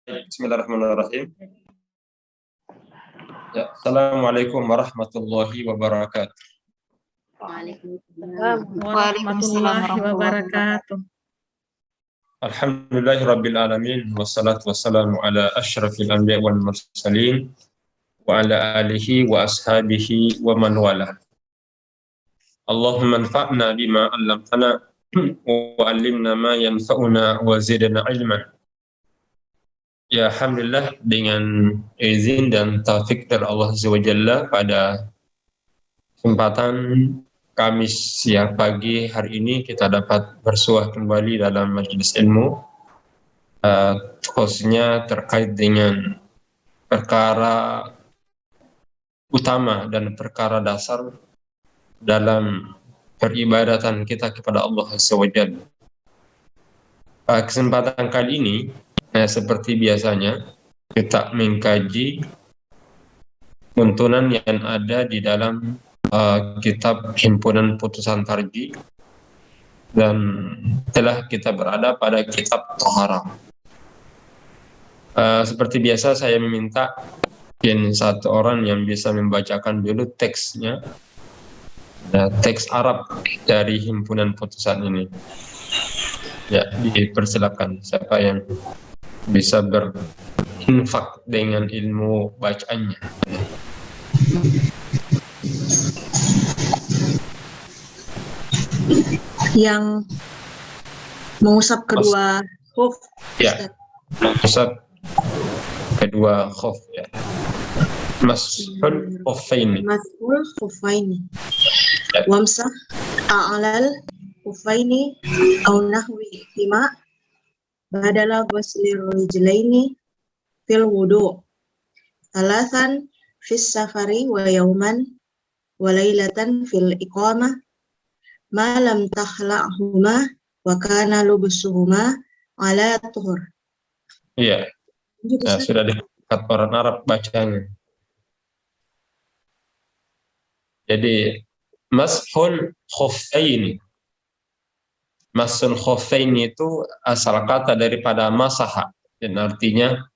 Bismillahirrahmanirrahim. Ya, Assalamualaikum warahmatullahi wabarakatuh. Waalaikumsalam warahmatullahi wabarakatuh. Alhamdulillahirabbil alamin wassalatu wassalamu ala asyrafil anbiya wal mursalin wa ala alihi wa ashabihi wa man wala. Allahumma anfa'na bima 'allamtana wa 'allimna ma yanfa'una wa zidna ilman. Ya, alhamdulillah dengan izin dan taufik dari Allah Azza wa Jalla pada kesempatan Kamis siang pagi hari ini kita dapat bersuah kembali dalam majelis ilmu, khususnya terkait dengan perkara utama dan perkara dasar dalam peribadatan kita kepada Allah Azza wa Jalla. Kesempatan kali ini seperti biasanya kita mengkaji tuntunan yang ada di dalam kitab Himpunan Putusan Tarjih, dan telah kita berada pada kitab Taharah. Seperti biasa saya meminta satu orang yang bisa membacakan dulu teksnya, teks Arab dari Himpunan Putusan ini. Ya, dipersilakan siapa yang bisa berinfak dengan ilmu bacaannya. Yang mengusap kedua khuf. Ya, mengusap kedua khuf ya. Mashul khuffaini. Mashul khuffaini. Ya. Wamsah a'lal khuffaini au nahwi hima badala ghuslir rijlaini fil wudu. Thalathan fis safari wa yawman wa lailatan fil iqamah ma lam takhla'huma wa kana lubsuhuma ala tuhur. Iya. Ya, sudah dekat orang Arab bacanya. Jadi mashul khuffaini. Mashul khuffaini itu asal kata daripada masaha, dan artinya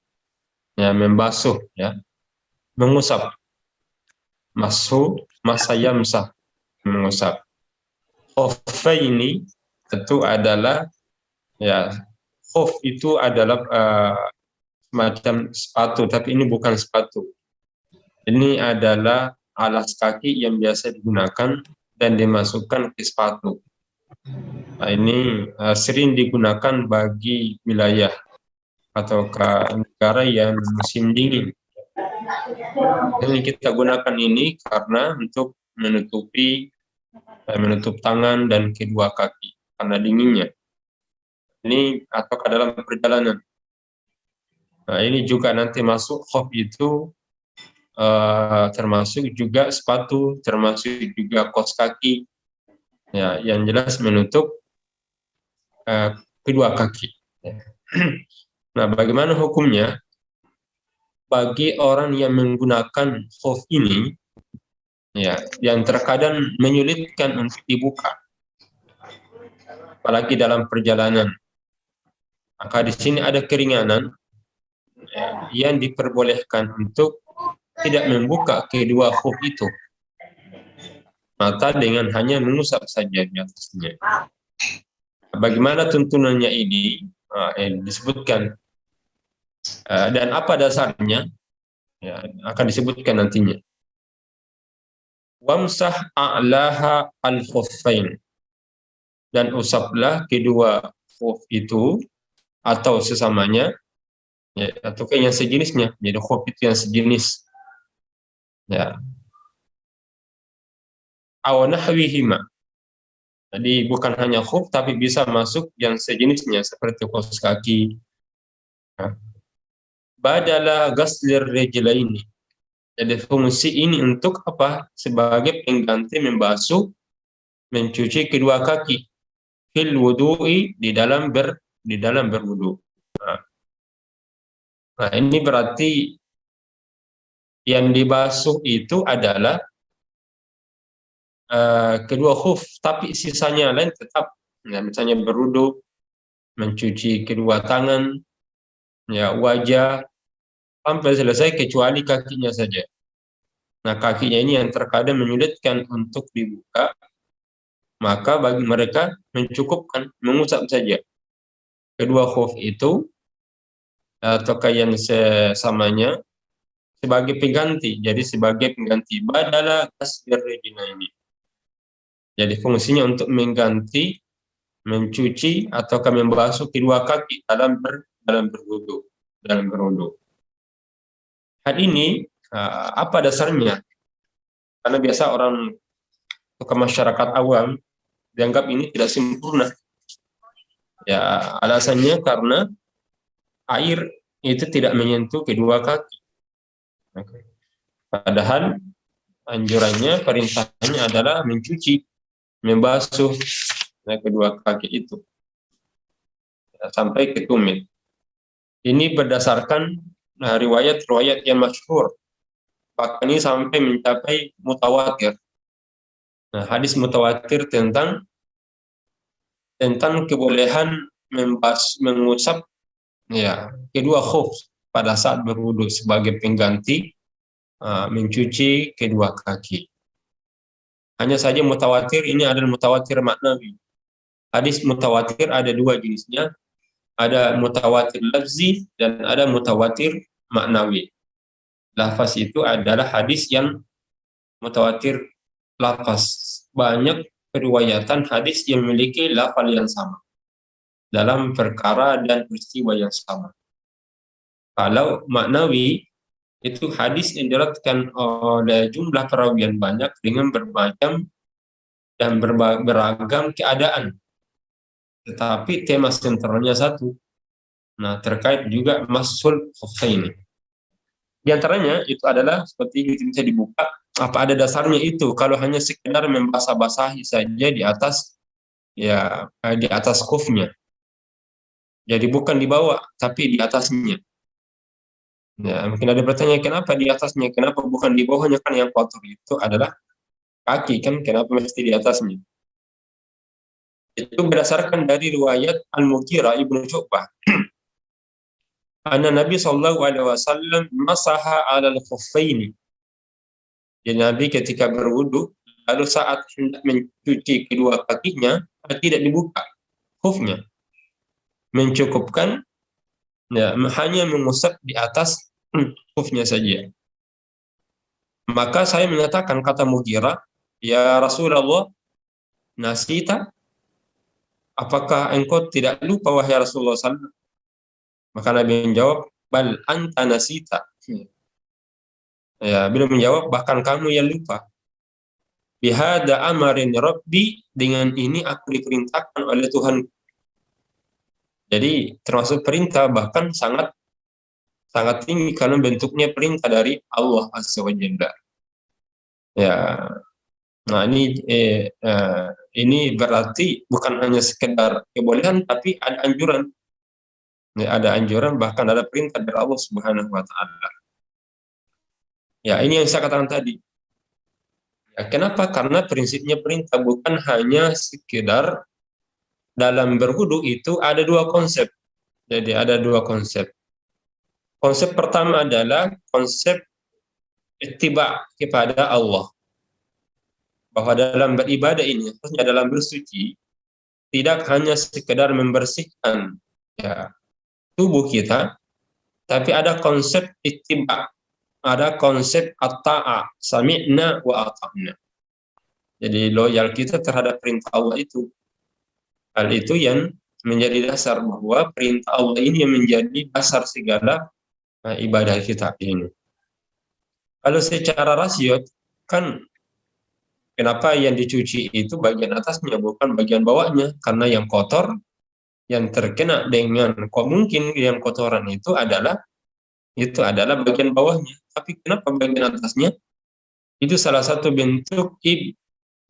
ya membasuh ya, mengusap. Mashu masayamsah, mengusap. Khuffaini itu adalah ya, khuf itu adalah semacam sepatu, tapi ini bukan sepatu. Ini adalah alas kaki yang biasa digunakan dan dimasukkan ke sepatu. Nah, ini sering digunakan bagi wilayah atau ke negara yang musim dingin. Ini kita gunakan ini karena untuk menutup tangan dan kedua kaki karena dinginnya. Ini atau ke dalam perjalanan. Nah, ini juga nanti masuk khuf itu termasuk juga sepatu, termasuk juga kaos kaki. Ya, yang jelas menutup kedua kaki. Nah, bagaimana hukumnya bagi orang yang menggunakan khuf ini, ya, yang terkadang menyulitkan untuk dibuka, apalagi dalam perjalanan. Maka di sini ada keringanan ya, yang diperbolehkan untuk tidak membuka kedua khuf itu, maka dengan hanya mengusap saja di atasnya. Bagaimana tuntunannya ini disebutkan dan apa dasarnya ya, akan disebutkan nantinya. Wamsah a'laha al-khuffain, dan usaplah kedua khuf itu atau sesamanya ya, atau yang sejenisnya. Jadi khuf itu yang sejenis ya, aw nahwihima. Jadi bukan hanya khuf tapi bisa masuk yang sejenisnya seperti kaos kaki. Ya. Badala ghaslir rijlaini. Jadi fungsi ini untuk apa? Sebagai pengganti membasuh, mencuci kedua kaki. Fil wudu'i, di dalam berwudu. Nah, ini berarti yang dibasuh itu adalah kedua khuf, tapi sisanya lain tetap. Nah, misalnya berwudu, mencuci kedua tangan, ya wajah sampai selesai kecuali kakinya saja. Nah, kakinya ini yang terkadang menyulitkan untuk dibuka, maka bagi mereka mencukupkan mengusap saja kedua khuf itu atau kain sesamanya sebagai pengganti. Jadi sebagai pengganti badala tasbir ini. Jadi fungsinya untuk mengganti, mencuci ataukah membasuh kedua kaki dalam berwudu, Hal ini apa dasarnya? Karena biasa orang atau masyarakat awam dianggap ini tidak sempurna. Ya, alasannya karena air itu tidak menyentuh kedua kaki. Padahal anjurannya, perintahnya adalah mencuci, membasuh kedua kaki itu sampai ke tumit. Ini berdasarkan riwayat-riwayat yang masyhur, bahkan ini sampai mencapai mutawatir. Nah, hadis mutawatir tentang kebolehan mengusap ya kedua khuf pada saat berwudu sebagai pengganti mencuci kedua kaki. Hanya saja mutawatir ini adalah mutawatir maknawi. Hadis mutawatir ada dua jenisnya, ada mutawatir lafzi dan ada mutawatir maknawi. Lafaz itu adalah hadis yang mutawatir lafaz. Banyak periwayatan hadis yang memiliki lafaz yang sama dalam perkara dan peristiwa yang sama. Kalau maknawi itu hadis yang diriwayatkan oleh jumlah perawi yang banyak dengan bermacam dan beragam keadaan, tetapi tema sentralnya satu. Nah, terkait juga masul khuffaini. Di antaranya itu adalah seperti itu, bisa dibuka. Apa ada dasarnya itu? Kalau hanya sekedar membasah-basahi saja di atas khufnya. Jadi bukan di bawah, tapi di atasnya. Ya, mungkin ada bertanya, kenapa di atasnya? Kenapa bukan di bawahnya? Kan yang kotor itu adalah kaki, kan? Kenapa mesti di atasnya? Itu berdasarkan dari riwayat Al-Mughirah ibnu Syu'bah. Anna Nabi sallallahu alaihi wasallam masaha 'alal khuffaini. Jadi Nabi ketika berwudu, lalu saat hendak mencuci kedua kakinya, tidak dibuka khufnya. Mencukupkan hanya mengusap di atas khufnya saja. Maka saya mengatakan, kata Mughirah, ya Rasulullah, nasita, apakah engkau tidak lupa wahai Rasulullah SAW? Maka Nabi menjawab, bal anta nasita. Ya, beliau menjawab, bahkan kamu yang lupa. Bihada amarin Rabbi, dengan ini aku diperintahkan oleh Tuhan. Jadi termasuk perintah, bahkan sangat tinggi karena bentuknya perintah dari Allah Azza wa Jalla. Ya, nah ini berarti bukan hanya sekedar kebolehan, tapi ada anjuran. Ada anjuran, bahkan ada perintah dari Allah Subhanahu wa Ta'ala. Ya, ini yang saya katakan tadi. Ya, kenapa? Karena prinsipnya perintah, bukan hanya sekedar dalam berwudu itu ada dua konsep. Jadi ada dua konsep. Konsep pertama adalah konsep ittiba kepada Allah. Bahwa dalam beribadah ini, khususnya dalam bersuci, tidak hanya sekedar membersihkan tubuh kita, tapi ada konsep ittiba, ada konsep at-ta'ah, sami'na wa ata'na. Jadi loyal kita terhadap perintah Allah itu. Hal itu yang menjadi dasar bahwa perintah Allah ini yang menjadi dasar segala ibadah kita ini. Kalau secara rasio, kan kenapa yang dicuci itu bagian atasnya, bukan bagian bawahnya? Karena yang kotor, yang terkena dengan mungkin yang kotoran itu adalah bagian bawahnya. Tapi kenapa bagian atasnya? Itu salah satu bentuk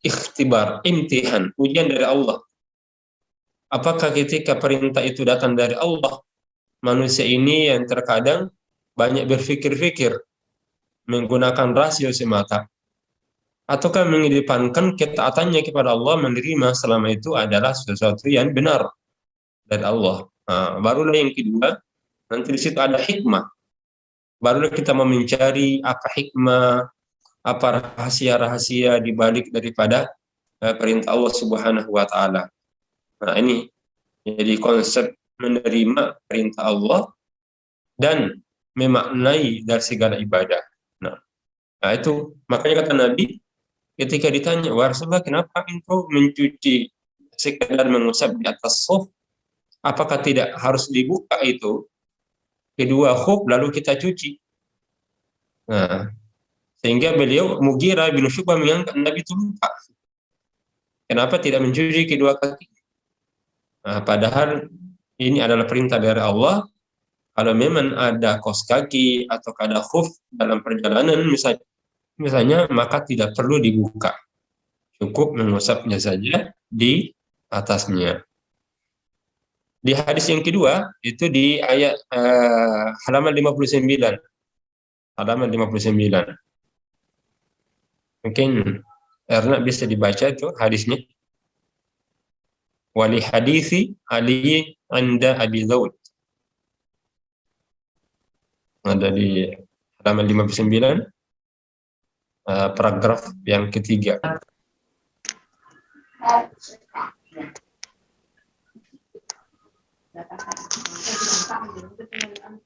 ikhtibar, imtihan, ujian dari Allah. Apakah ketika perintah itu datang dari Allah, manusia ini yang terkadang banyak berfikir-fikir, menggunakan rasio semata, ataukah mengedepankan ketaatannya kepada Allah, menerima selama itu adalah sesuatu yang benar dari Allah. Barulah yang kedua, nanti di situ ada hikmah. Barulah kita mau mencari apa hikmah, apa rahasia-rahasia di balik daripada perintah Allah Subhanahu wa taala. Nah, ini jadi konsep menerima perintah Allah dan memaknai dari segala ibadah. Nah, itu makanya kata Nabi ketika ditanya, "Wahai Rasulullah, kenapa engkau mencuci sekedar mengusap di atas khuf? Apakah tidak harus dibuka itu kedua khuf lalu kita cuci?" Nah, sehingga beliau Mughirah bin Syu'bah menganggap Nabi itu lupa. Kenapa tidak mencuci kedua kaki? Nah, padahal ini adalah perintah dari Allah. Kalau memang ada kaos kaki atau ada khuf dalam perjalanan misalnya, maka tidak perlu dibuka. Cukup mengusapnya saja di atasnya. Di hadis yang kedua, itu di ayat halaman 59. Halaman 59. Mungkin Erna bisa dibaca itu hadisnya. Wali hadisi Ali anda Abi Daud. Ada di halaman 59, paragraf yang ketiga.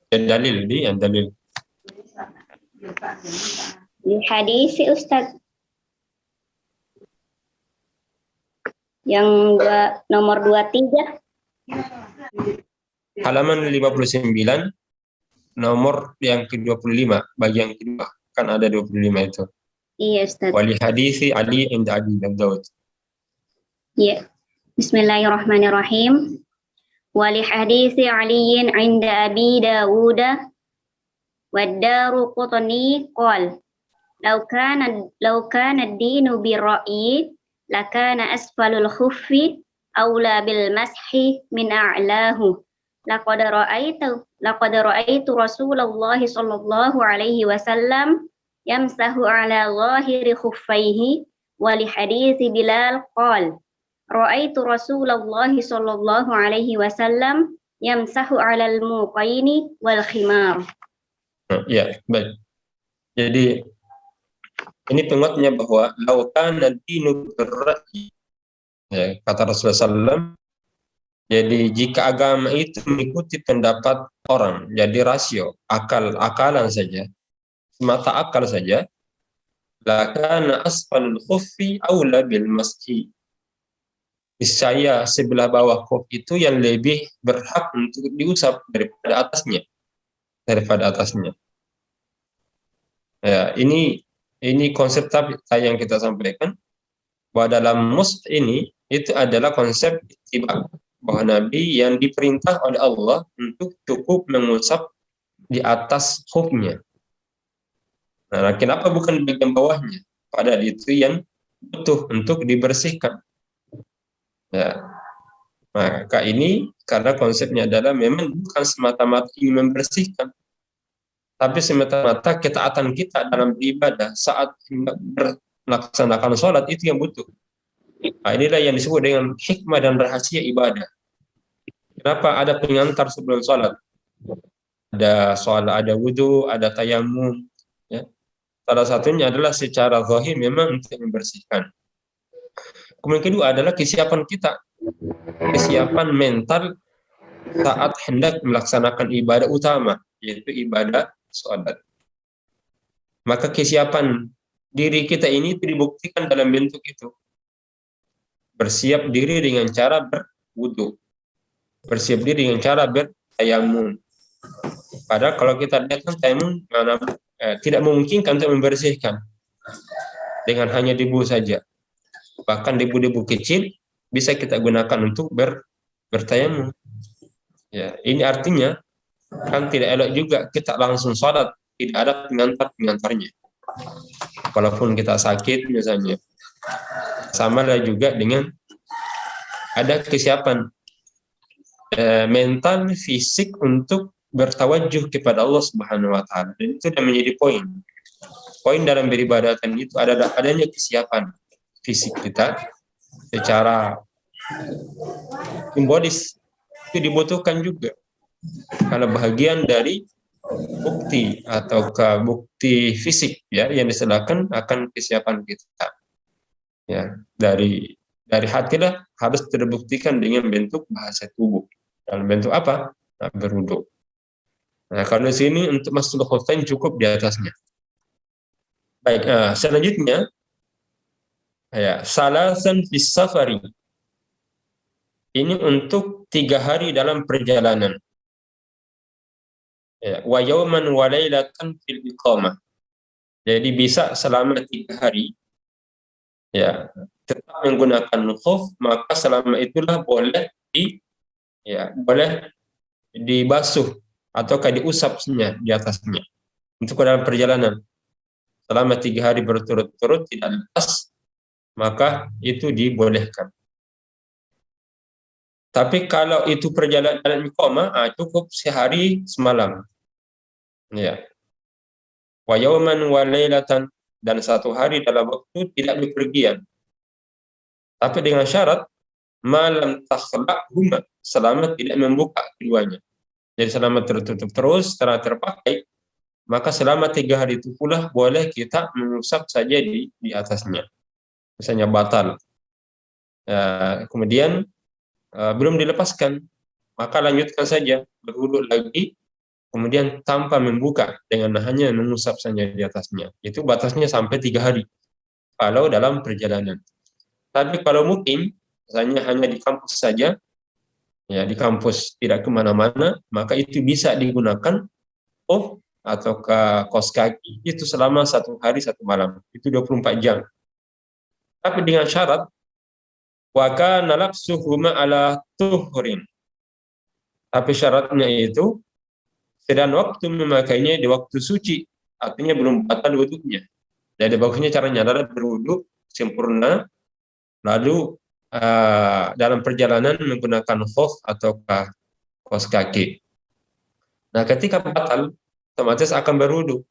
Dalil yang dalil. Di hadis Ustaz yang nomor 23. Halaman 59, nomor yang ke-25, bagian kedua. Kan ada 25 itu. Iya, Ustaz. Wali hadisi Ali inda Abi Daud. Iya. Bismillahirrahmanirrahim. Wali hadisi Ali inda Abi Dawud wad-Daruqutni qala law kana ad-dinu bir-ra'yi lakana asfalul khuffi aula bil mashi min a'lahu. Laqad ra'aitu Rasulullah sallallahu alaihi wasallam yamsahu ala zahiri khuffaihi wa li hadits Bilal qala ra'aitu Rasulullah sallallahu alaihi wasallam yamsahu ala al-muqaini wal khimar. Ya, baik. Jadi ini penguatnya bahwa lautan ad-dinu bir-ra'yi, ya, kata Rasulullah SAW. Jadi jika agama itu mengikuti pendapat orang, jadi rasio, akalan saja, semata akal saja, lakana asfalul khuffi aula bil maski. Saya sebelah bawah khuf itu yang lebih berhak untuk diusap daripada atasnya. Ya, ini konsep yang kita sampaikan bahwa dalam mus ini itu adalah konsep ittiba, bahwa Nabi yang diperintah oleh Allah untuk cukup mengusap di atas khufnya. Nah, kenapa bukan di bagian bawahnya? Padahal itu yang butuh untuk dibersihkan. Ya. Maka ini karena konsepnya adalah memang bukan semata-mata ingin membersihkan, tapi semata-mata ketaatan kita dalam ibadah saat melaksanakan sholat itu yang butuh. Nah, inilah yang disebut dengan hikmah dan rahasia ibadah. Kenapa ada pengantar sebelum sholat? Ada wudhu, ada tayamum. Ya. Salah satunya adalah secara zahir memang untuk membersihkan. Kemudian kedua adalah kesiapan kita, kesiapan mental saat hendak melaksanakan ibadah utama, yaitu ibadah sholat. Maka kesiapan diri kita ini dibuktikan dalam bentuk itu. Bersiap diri dengan cara berwudu, bersiap diri dengan cara bertayamum. Padahal kalau kita lihat kan tayamum tidak memungkinkan untuk membersihkan dengan hanya debu saja. Bahkan debu-debu kecil bisa kita gunakan untuk bertayamum. Ya, ini artinya kan tidak elok juga kita langsung sholat, tidak ada pengantarnya. Walaupun kita sakit misalnya. Sama lah juga dengan ada kesiapan mental, fisik untuk bertawajuh kepada Allah Subhanahu wa taala. Dan itu sudah menjadi poin. Poin dalam beribadatan itu adalah adanya kesiapan fisik kita secara simbolis. Itu dibutuhkan juga. Kalau bahagian dari bukti ataukah bukti fisik ya yang disediakan akan kesiapan kita. Ya, dari hatilah harus terbuktikan dengan bentuk bahasa tubuh. Dalam bentuk apa? Nah, berwudu. Nah, kalau di sini untuk masuk khuffain cukup di atasnya. Baik, selanjutnya ya, salasan fis safari. Ini untuk 3 hari dalam perjalanan. Ya, wa yawman wa lailatan fil iqamah. Jadi bisa selama 3 hari ya tetap menggunakan khuf, maka selama itulah boleh boleh dibasuh ataukah diusapnya di atasnya untuk dalam perjalanan selama 3 hari berturut-turut tidak lepas, maka itu dibolehkan. Tapi kalau itu perjalanan iqamah, cukup sehari semalam. Ya. Wa yawman wa lailatan, dan 1 hari dalam waktu tidak bepergian. Tapi dengan syarat malam takhlaqhuma, selama tidak membuka keduanya. Jadi selama tertutup terus, setelah terpakai, maka selama 3 hari itu pula boleh kita mengusap saja di atasnya. Misalnya batal. Kemudian belum dilepaskan, maka lanjutkan saja berwudu lagi, kemudian tanpa membuka dengan hanya mengusap saja di atasnya. Itu batasnya sampai 3 hari kalau dalam perjalanan. Tapi kalau mukim, misalnya hanya di kampus saja, ya di kampus tidak kemana-mana, maka itu bisa digunakan atau ke kos kaki itu selama 1 hari 1 malam, itu 24 jam. Tapi dengan syarat wa kana labsuhuma ala tuhrin. Tapi syaratnya itu sedang waktu memakainya di waktu suci, artinya belum batal wudunya. Jadi bagusnya caranya adalah berwudu sempurna, lalu dalam perjalanan menggunakan khuf atau kaos kaki. Nah, ketika batal, otomatis akan berwudu.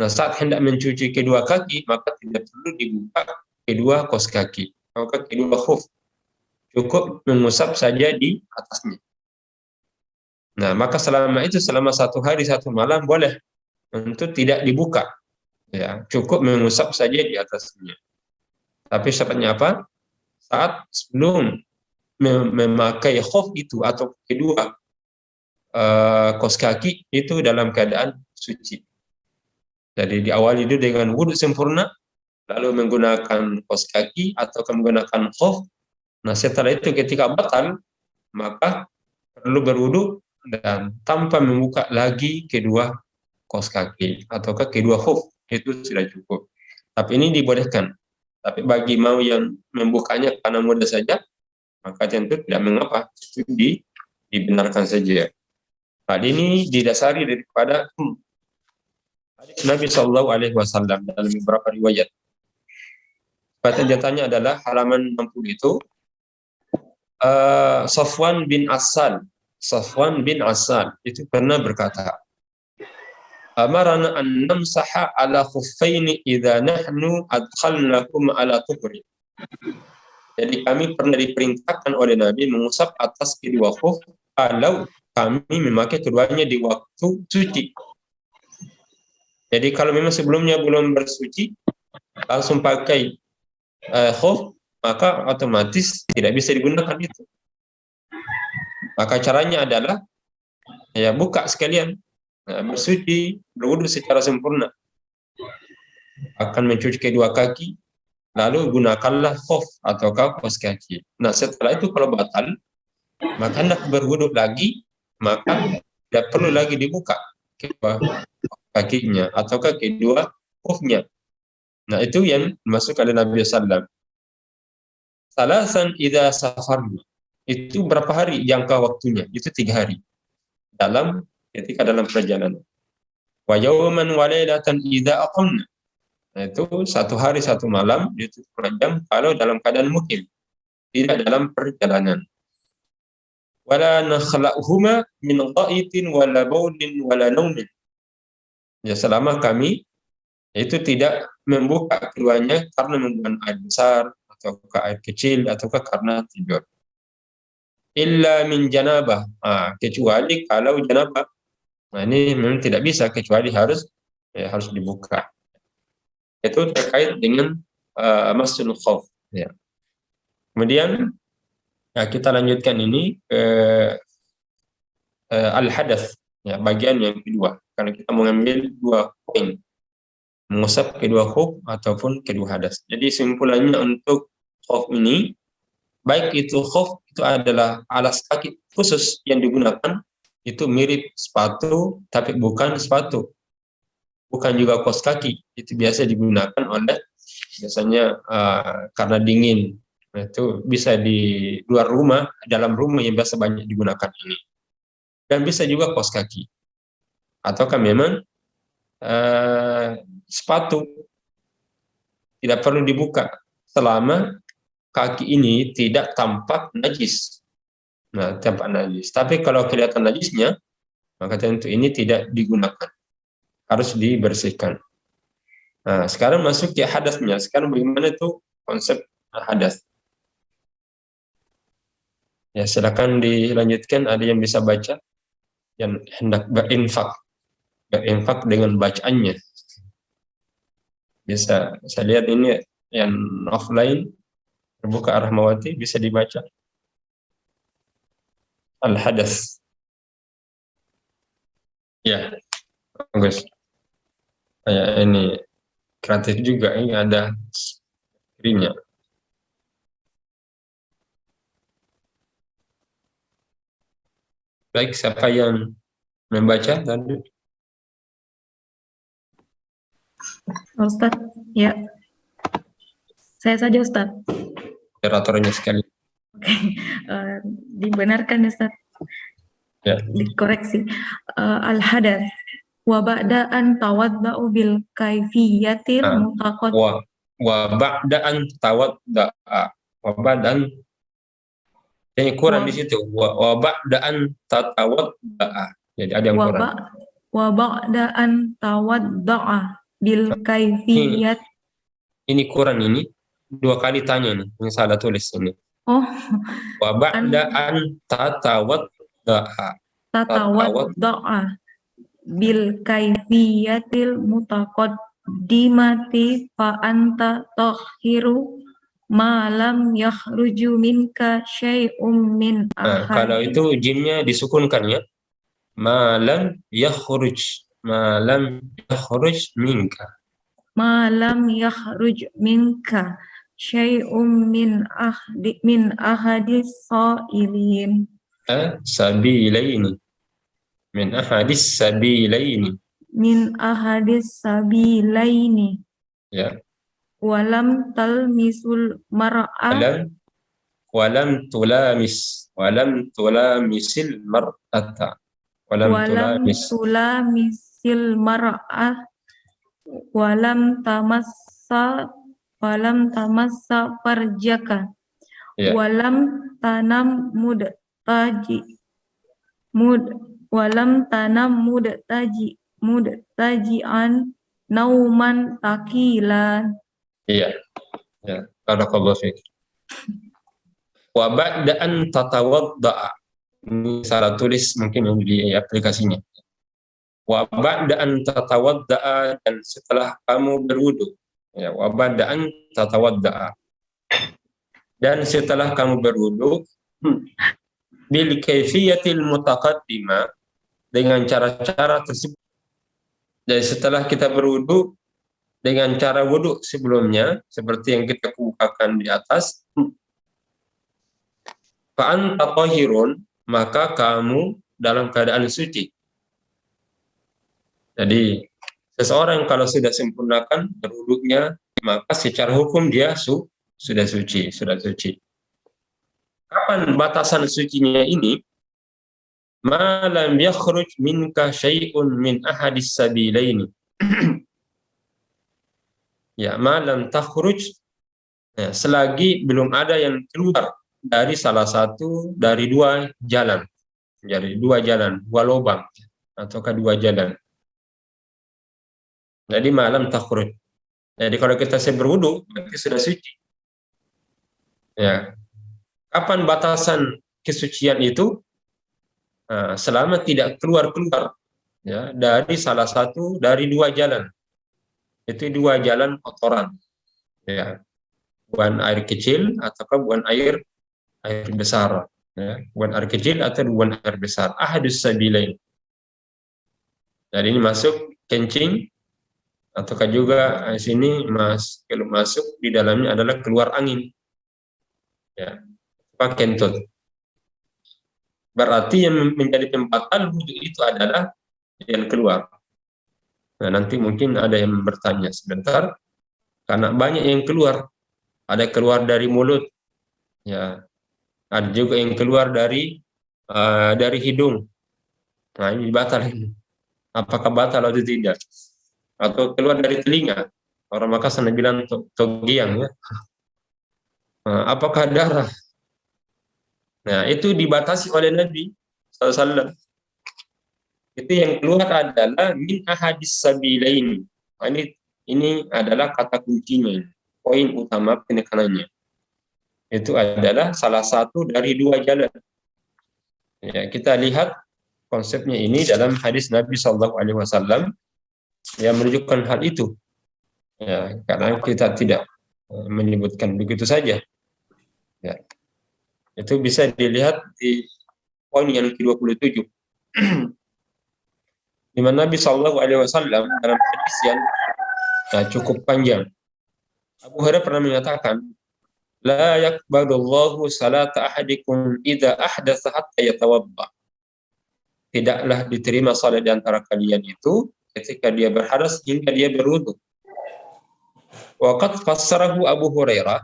Nah, saat hendak mencuci kedua kaki, maka tidak perlu dibuka kedua kaos kaki, maka kedua khuf. Cukup mengusap saja di atasnya. Nah, maka selama 1 hari 1 malam boleh untuk tidak dibuka. Ya, cukup mengusap saja di atasnya. Tapi syaratnya apa? Saat sebelum memakai khuf itu atau kedua kaos kaki itu dalam keadaan suci. Jadi diawali itu dengan wudu sempurna, lalu menggunakan kaos kaki atau menggunakan khuf. Nah, setelah itu ketika batal, maka perlu berwudu dan tanpa membuka lagi kedua kaos kaki ataukah kedua khuf, itu sudah cukup. Tapi ini dibolehkan. Tapi bagi mau yang membukanya karena mudah saja, maka tentu tidak mengapa, itu dibenarkan saja. Hal ini didasari daripada hadis Nabi Shallallahu Alaihi Wasallam dalam beberapa riwayat. Jawabannya adalah halaman 60 itu. Safwan bin Asal itu pernah berkata, amarana an namsaha ala khuffaini idza nahnu adkhalnakum ala tuhri. Jadi kami pernah diperintahkan oleh Nabi mengusap atas kedua khuf kalau kami memakai keduanya di waktu suci. Jadi kalau memang sebelumnya belum bersuci, langsung pakai khuf, maka otomatis tidak bisa digunakan itu. Maka caranya adalah ya buka sekalian, bersuci, berwudu secara sempurna. Akan mencuci kedua kaki, lalu gunakanlah khuf atau kaos kaki. Nah, setelah itu kalau batal, maka hendak berwudu lagi, maka tidak perlu lagi dibuka kedua kakinya ataukah kedua khufnya. Nah, itu yang dimaksud oleh Nabi SAW. Salasan idza safarna. Itu berapa hari jangka waktunya? Itu 3 hari. Ketika dalam perjalanan. Wa yawman wa lailatan idza aqamna. Nah, itu 1 hari 1 malam, itu 2 jam kalau dalam keadaan mukim, tidak dalam perjalanan. Wala nakhla'uhuma min ghaitin wala baulin wala naumin. Ya, selama kami itu tidak membuka keduanya karena membuang air besar atau air kecil ataukah karena tidur. illa min janabah. Kecuali kalau janabah. Nah, ini memang tidak bisa kecuali harus dibuka. Itu terkait dengan masul khauf. Ya. Kemudian kita lanjutkan ini ke al-hadath, ya, bagian yang kedua. Karena kita mengambil dua poin, mengusap kedua khuf ataupun kedua hadas. Jadi simpulannya untuk khuf ini, baik itu khuf itu adalah alas kaki khusus yang digunakan, itu mirip sepatu tapi bukan sepatu, bukan juga kaos kaki. Itu biasa digunakan oleh biasanya karena dingin. Nah, itu bisa di luar rumah, dalam rumah yang biasa banyak digunakan ini. Dan bisa juga kaos kaki. Ataukah memang sepatu tidak perlu dibuka selama kaki ini tidak tampak najis. Nah, tampak najis. Tapi kalau kelihatan najisnya, maka tentu ini tidak digunakan. Harus dibersihkan. Nah, sekarang masuk ke hadasnya. Sekarang bagaimana itu konsep hadas? Ya, silakan dilanjutkan. Ada yang bisa baca? Yang hendak berinfak dengan bacaannya. Bisa, saya lihat ini yang offline, terbuka Rahmawati, bisa dibaca. Al-hadas. Ya, bagus. Kayak ini kreatif juga, ini ada screen-nya. Baik, siapa yang membaca tadi? Ustadz, ya. Saya saja, Ustadz. Moderatornya sekali. Oke, dibenarkan, Ustadz. Ya. Dikoreksi. Al-hadath wa ba'da an tawadda'u bil kaifiyatil mutaqad. Wa ba'da an tawadda'a. Wa ba'dan ini kurang di situ. Wa ba'da an tatawadda'a. Jadi ada yang kurang. Wa ba'da an tawadda'a bil kaifiyat. Ini kurang ini. Dua kali tanya nih. Yang salah tulis ini. Oh. Wa ba'da an tatawadda'a. Tatawadda'a bil kaifiyatil mutaqaddimati fa anta tahhiru ma lam yakhruju minka syai'um min ahad. Kalau itu jimnya disukunkan ya. Ma lam yakhruj minka. Ma lam yakhruj minka syai'um min ahadis sailin. Sabilaini. Min ahadis sabilaini. Min ahadis sabilaini. Ya. Walam talmisul mar'ah. Walam tulamisil mar'ata. Walam tulamisil mar'ah. Walam tamassa farjaka. Ya. Walam tanam mudtaji'an nauman takilan. Iya. Ya, barakallahu fiik. Wa ba'da an tatawadda'a. Ini salah tulis mungkin yang di aplikasinya. Wa ba'da an tatawadda'a, dan setelah kamu berwudu. Ya, wa ba'da an tatawadda'a. Dan setelah kamu berwudu bil kaifiyatil mutaqaddimah, dengan cara-cara tersebut. Jadi setelah kita berwudu dengan cara wudu sebelumnya seperti yang kita kemukakan di atas, fa anta tahirun, maka kamu dalam keadaan suci. Jadi seseorang kalau sudah sempurnakan berwudunya, maka secara hukum dia sudah suci. Kapan batasan sucinya ini? Ma lam yakhruj minka syai'un min ahadis sabilaini. Ya, ma lam takhruj, ya, selagi belum ada yang keluar dari salah satu dari dua jalan. Jadi dua lubang ataukah dua jalan. Jadi malam takhruj. Jadi kalau kita berwudu berarti sudah suci. Ya. Kapan batasan kesucian itu selama tidak keluar-keluar ya dari salah satu dari dua jalan. Itu dua jalan kotoran. Ya. Buang air kecil ataukah buang air besar. Ya. Buang air kecil atau buang air besar. Ahadus sabilain. Jadi ini masuk kencing ataukah juga sini kalau masuk di dalamnya adalah keluar angin. Ya. Apa kentut. Berarti yang menjadi pembatal wudu itu adalah yang keluar. Nah, nanti mungkin ada yang bertanya sebentar, karena banyak yang keluar. Ada keluar dari mulut, ya. Ada juga yang keluar dari hidung. Nah, ini batal ini. Apakah batal atau tidak? Atau keluar dari telinga. Orang Makassar bilang togiang, ya. Nah, apakah darah? Nah, itu dibatasi oleh Nabi SAW. Itu yang keluar adalah min ahadis sabilaini. Nah, ini adalah kata kuncinya, poin utama penekanannya. Itu adalah salah satu dari dua jalan. Ya, kita lihat konsepnya ini dalam hadis Nabi SAW yang menunjukkan hal itu. Ya, karena kita tidak menyebutkan begitu saja. Ya. Itu bisa dilihat di poin yang ke-27. Di mana Nabi SAW dalam hadis yang cukup panjang. Abu Hurairah pernah menyatakan, la yaqbalullahu salata ahadikum idza ahdatsa hatta yatawadda. Tidaklah diterima salat di antara kalian itu ketika dia berhadas hingga dia berwudu. Wa qad fassarahu Abu Hurairah.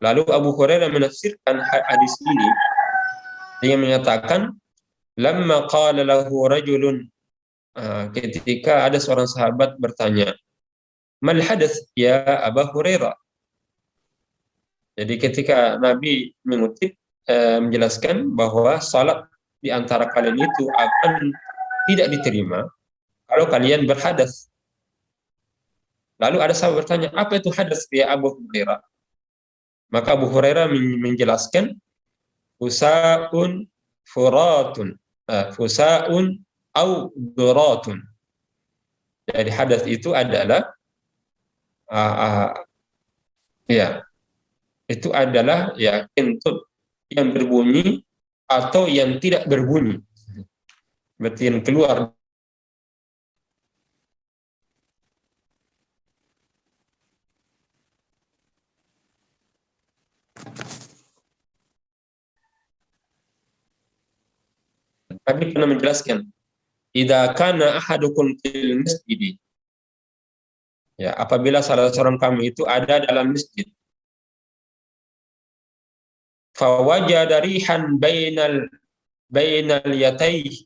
Lalu Abu Hurairah menafsirkan hadis ini dengan menyatakan, lamma qala lahu rajulun, ketika ada seorang sahabat bertanya, mal hadath ya Abu Hurairah. Jadi ketika Nabi mengutip, menjelaskan bahwa salat di antara kalian itu akan tidak diterima kalau kalian berhadas. Lalu ada sahabat bertanya, apa itu hadas ya Abu Hurairah? Maka Abu Hurairah menjelaskan, fusaun furatun, fusaun au duratun. Jadi hadas itu adalah itu adalah ya kentut yang berbunyi atau yang tidak berbunyi. Berarti yang keluar. Nabi pernah menjelaskan, idza kana ahadukum fil masjid. Ya, apabila salah seorang kamu itu ada dalam masjid. Fawajada rihan bainal yatayhi.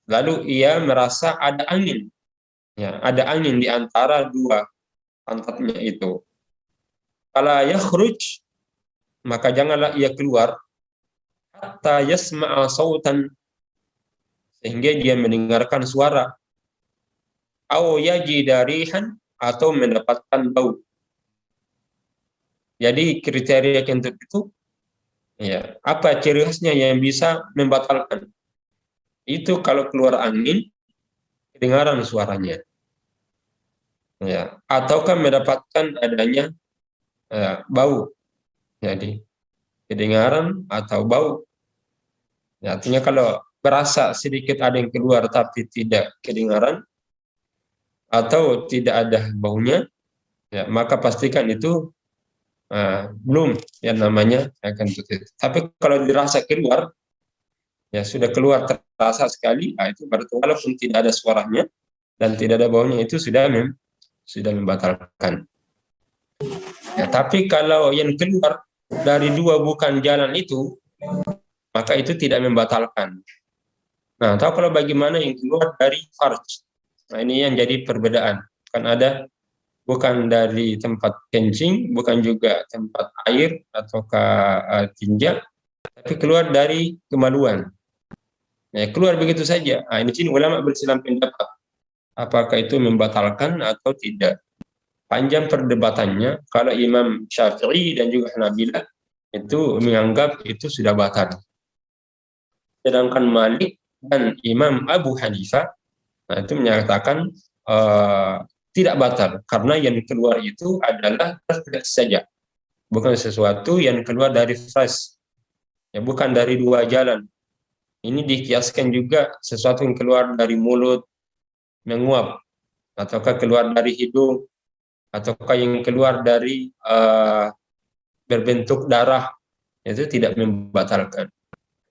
Lalu ia merasa ada angin. Ya, ada angin di antara dua pantatnya itu. Fala yakhruj, maka janganlah ia keluar hatta yasma'a sautan, sehingga dia mendengarkan suara, au yajida rihan, atau mendapatkan bau. Jadi kriteria kentut itu, ya, apa ciri khasnya yang bisa membatalkan? Itu kalau keluar angin, kedengaran suaranya. Ya, ataukah mendapatkan adanya bau. Jadi kedengaran atau bau. Ya, artinya kalau berasa sedikit ada yang keluar tapi tidak kedengaran atau tidak ada baunya, ya, maka pastikan itu belum yang namanya kentut itu. Tapi kalau dirasa keluar, ya sudah keluar terasa sekali, itu berarti walaupun tidak ada suaranya dan tidak ada baunya, itu sudah membatalkan. Ya, tapi kalau yang keluar dari dua bukan jalan itu, maka itu tidak membatalkan. Nah, tahu kalau bagaimana yang keluar dari farj? Nah, ini yang jadi perbedaan. Kan ada bukan dari tempat kencing, bukan juga tempat air ataukah tinja, tapi keluar dari kemaluan. Nah, keluar begitu saja. Nah, ini sini ulama bersilang pendapat, apakah itu membatalkan atau tidak. Panjang perdebatannya. Kalau Imam Syafi'i dan juga Hanabilah itu menganggap itu sudah batal. Sedangkan Malik dan Imam Abu Hanifah itu menyatakan tidak batal karena yang keluar itu adalah refleks saja, bukan sesuatu yang keluar dari fras, ya bukan dari dua jalan. Ini dikiaskan juga sesuatu yang keluar dari mulut menguap, ataukah keluar dari hidung, ataukah yang keluar dari berbentuk darah, itu tidak membatalkan.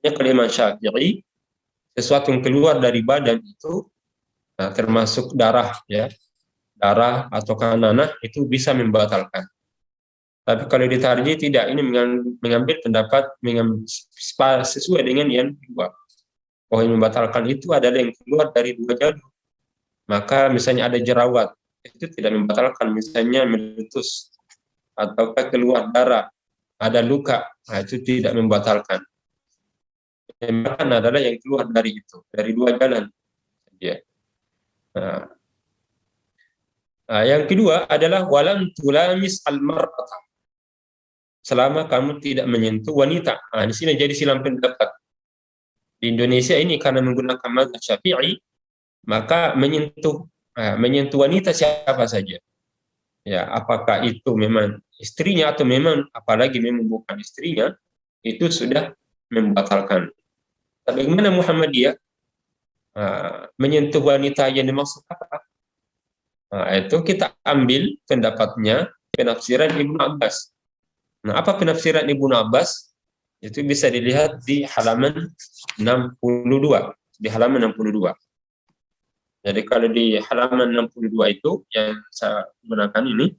Ya, kalau Imam Syafi'i, sesuatu yang keluar dari badan itu termasuk darah, ya darah atau nanah itu bisa membatalkan. Tapi kalau ditarjih tidak, ini mengambil pendapat sesuai dengan yang kedua. Bahwa yang membatalkan itu adalah yang keluar dari dua jalur. Maka misalnya ada jerawat, itu tidak membatalkan. Misalnya meletus atau keluar darah, ada luka, itu tidak membatalkan. Yang membatalkan adalah yang keluar dari itu, dari dua jalan. Ya. Yang kedua adalah walam tulamis al-mar'ata, selama kamu tidak menyentuh wanita. Di sini jadi silang pendapat. Di Indonesia ini karena menggunakan mazhab Syafi'i, maka menyentuh wanita siapa saja. Ya, apakah itu memang istrinya atau memang apalagi memang bukan istrinya, itu sudah membatalkan. Tapi bagaimana Muhammadiyah menyentuh wanita yang dimaksud apa? Itu kita ambil pendapatnya penafsiran Ibnu Abbas. Nah, apa penafsiran Ibnu Abbas? Itu bisa dilihat di halaman 62. Di halaman 62. Jadi kalau di halaman 62 itu yang saya gunakan ini,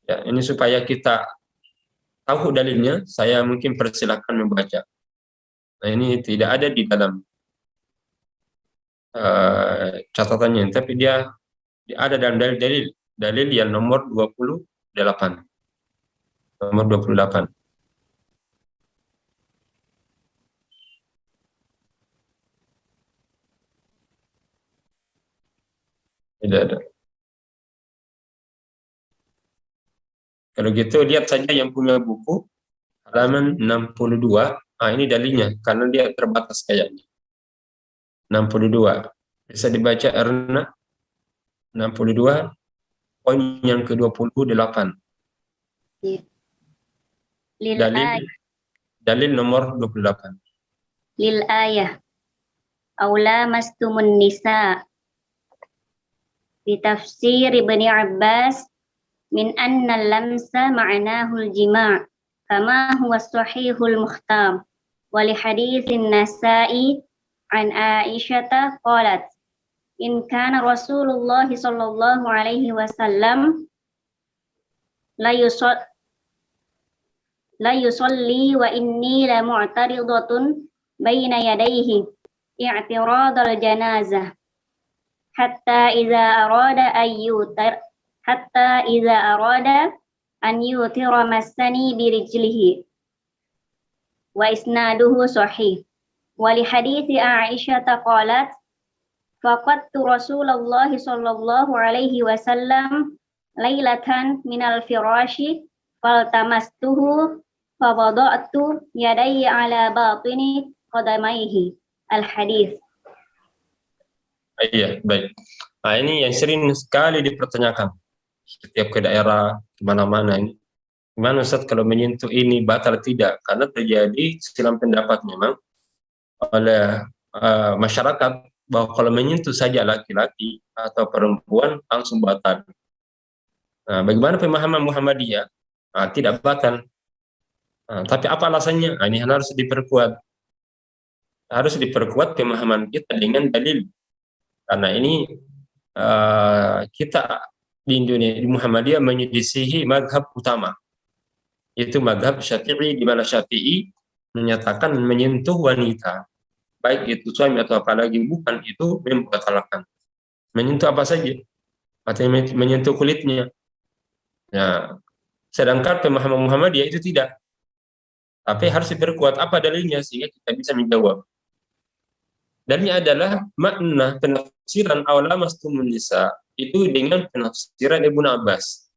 ya ini supaya kita tahu dalilnya, saya mungkin persilakan membaca. Nah, ini tidak ada di dalam catatannya, tapi dia ada dalam dalil yang nomor 28. Nomor 28. Tidak ada. Kalau gitu lihat saja yang punya buku halaman 62. Ini dalilnya karena dia terbatas kayaknya. 62. Bisa dibaca Erna 62 poin yang ke-28. Dalil nomor 28. Lil ayah aula mastumun nisa di tafsir Ibni Abbas min anna lamsa ma'nahu al-jima' kama huwa sahihul mukhtar wa li haditsin Nasa'i an Aisyata qalat in kana Rasulullah sallallahu alaihi wasallam la yusalli wa inni la mu'taridatun baina yadayhi i'tiradal janazah hatta idza arada an yutira massani birijlihi wa isnaduhu sahih wa li hadithi Aisyah qalat faqadtu Rasulullah sallallahu alaihi wasallam lailatan minal firashi faltamastuhu fawada'tu yadayya ala batini qadamaihi al-hadith. Iya, baik. Ini yang sering sekali dipertanyakan setiap ke daerah, kemana-mana ini. Gimana Ustaz kalau menyentuh ini batal tidak? Karena terjadi silang pendapat memang oleh masyarakat bahwa kalau menyentuh saja laki-laki atau perempuan langsung batal. Nah, bagaimana pemahaman Muhammadiyah? Tidak batal. Tapi apa alasannya? Ini harus diperkuat. Harus diperkuat pemahaman kita dengan dalil. Karena ini kita di Indonesia, di Muhammadiyah menyelisihi mazhab utama. Itu mazhab Syafi'i, di mana Syafi'i menyatakan menyentuh wanita, baik itu suami atau apalagi bukan, itu membatalkan. Menyentuh apa saja? Artinya menyentuh kulitnya. Nah, sedangkan pemahaman Muhammadiyah itu tidak. Tapi harus diperkuat apa dalilnya sehingga kita bisa menjawab. Dalilnya adalah makna penafsiran aula mastumun nisa itu dengan penafsiran Ibnu Abbas.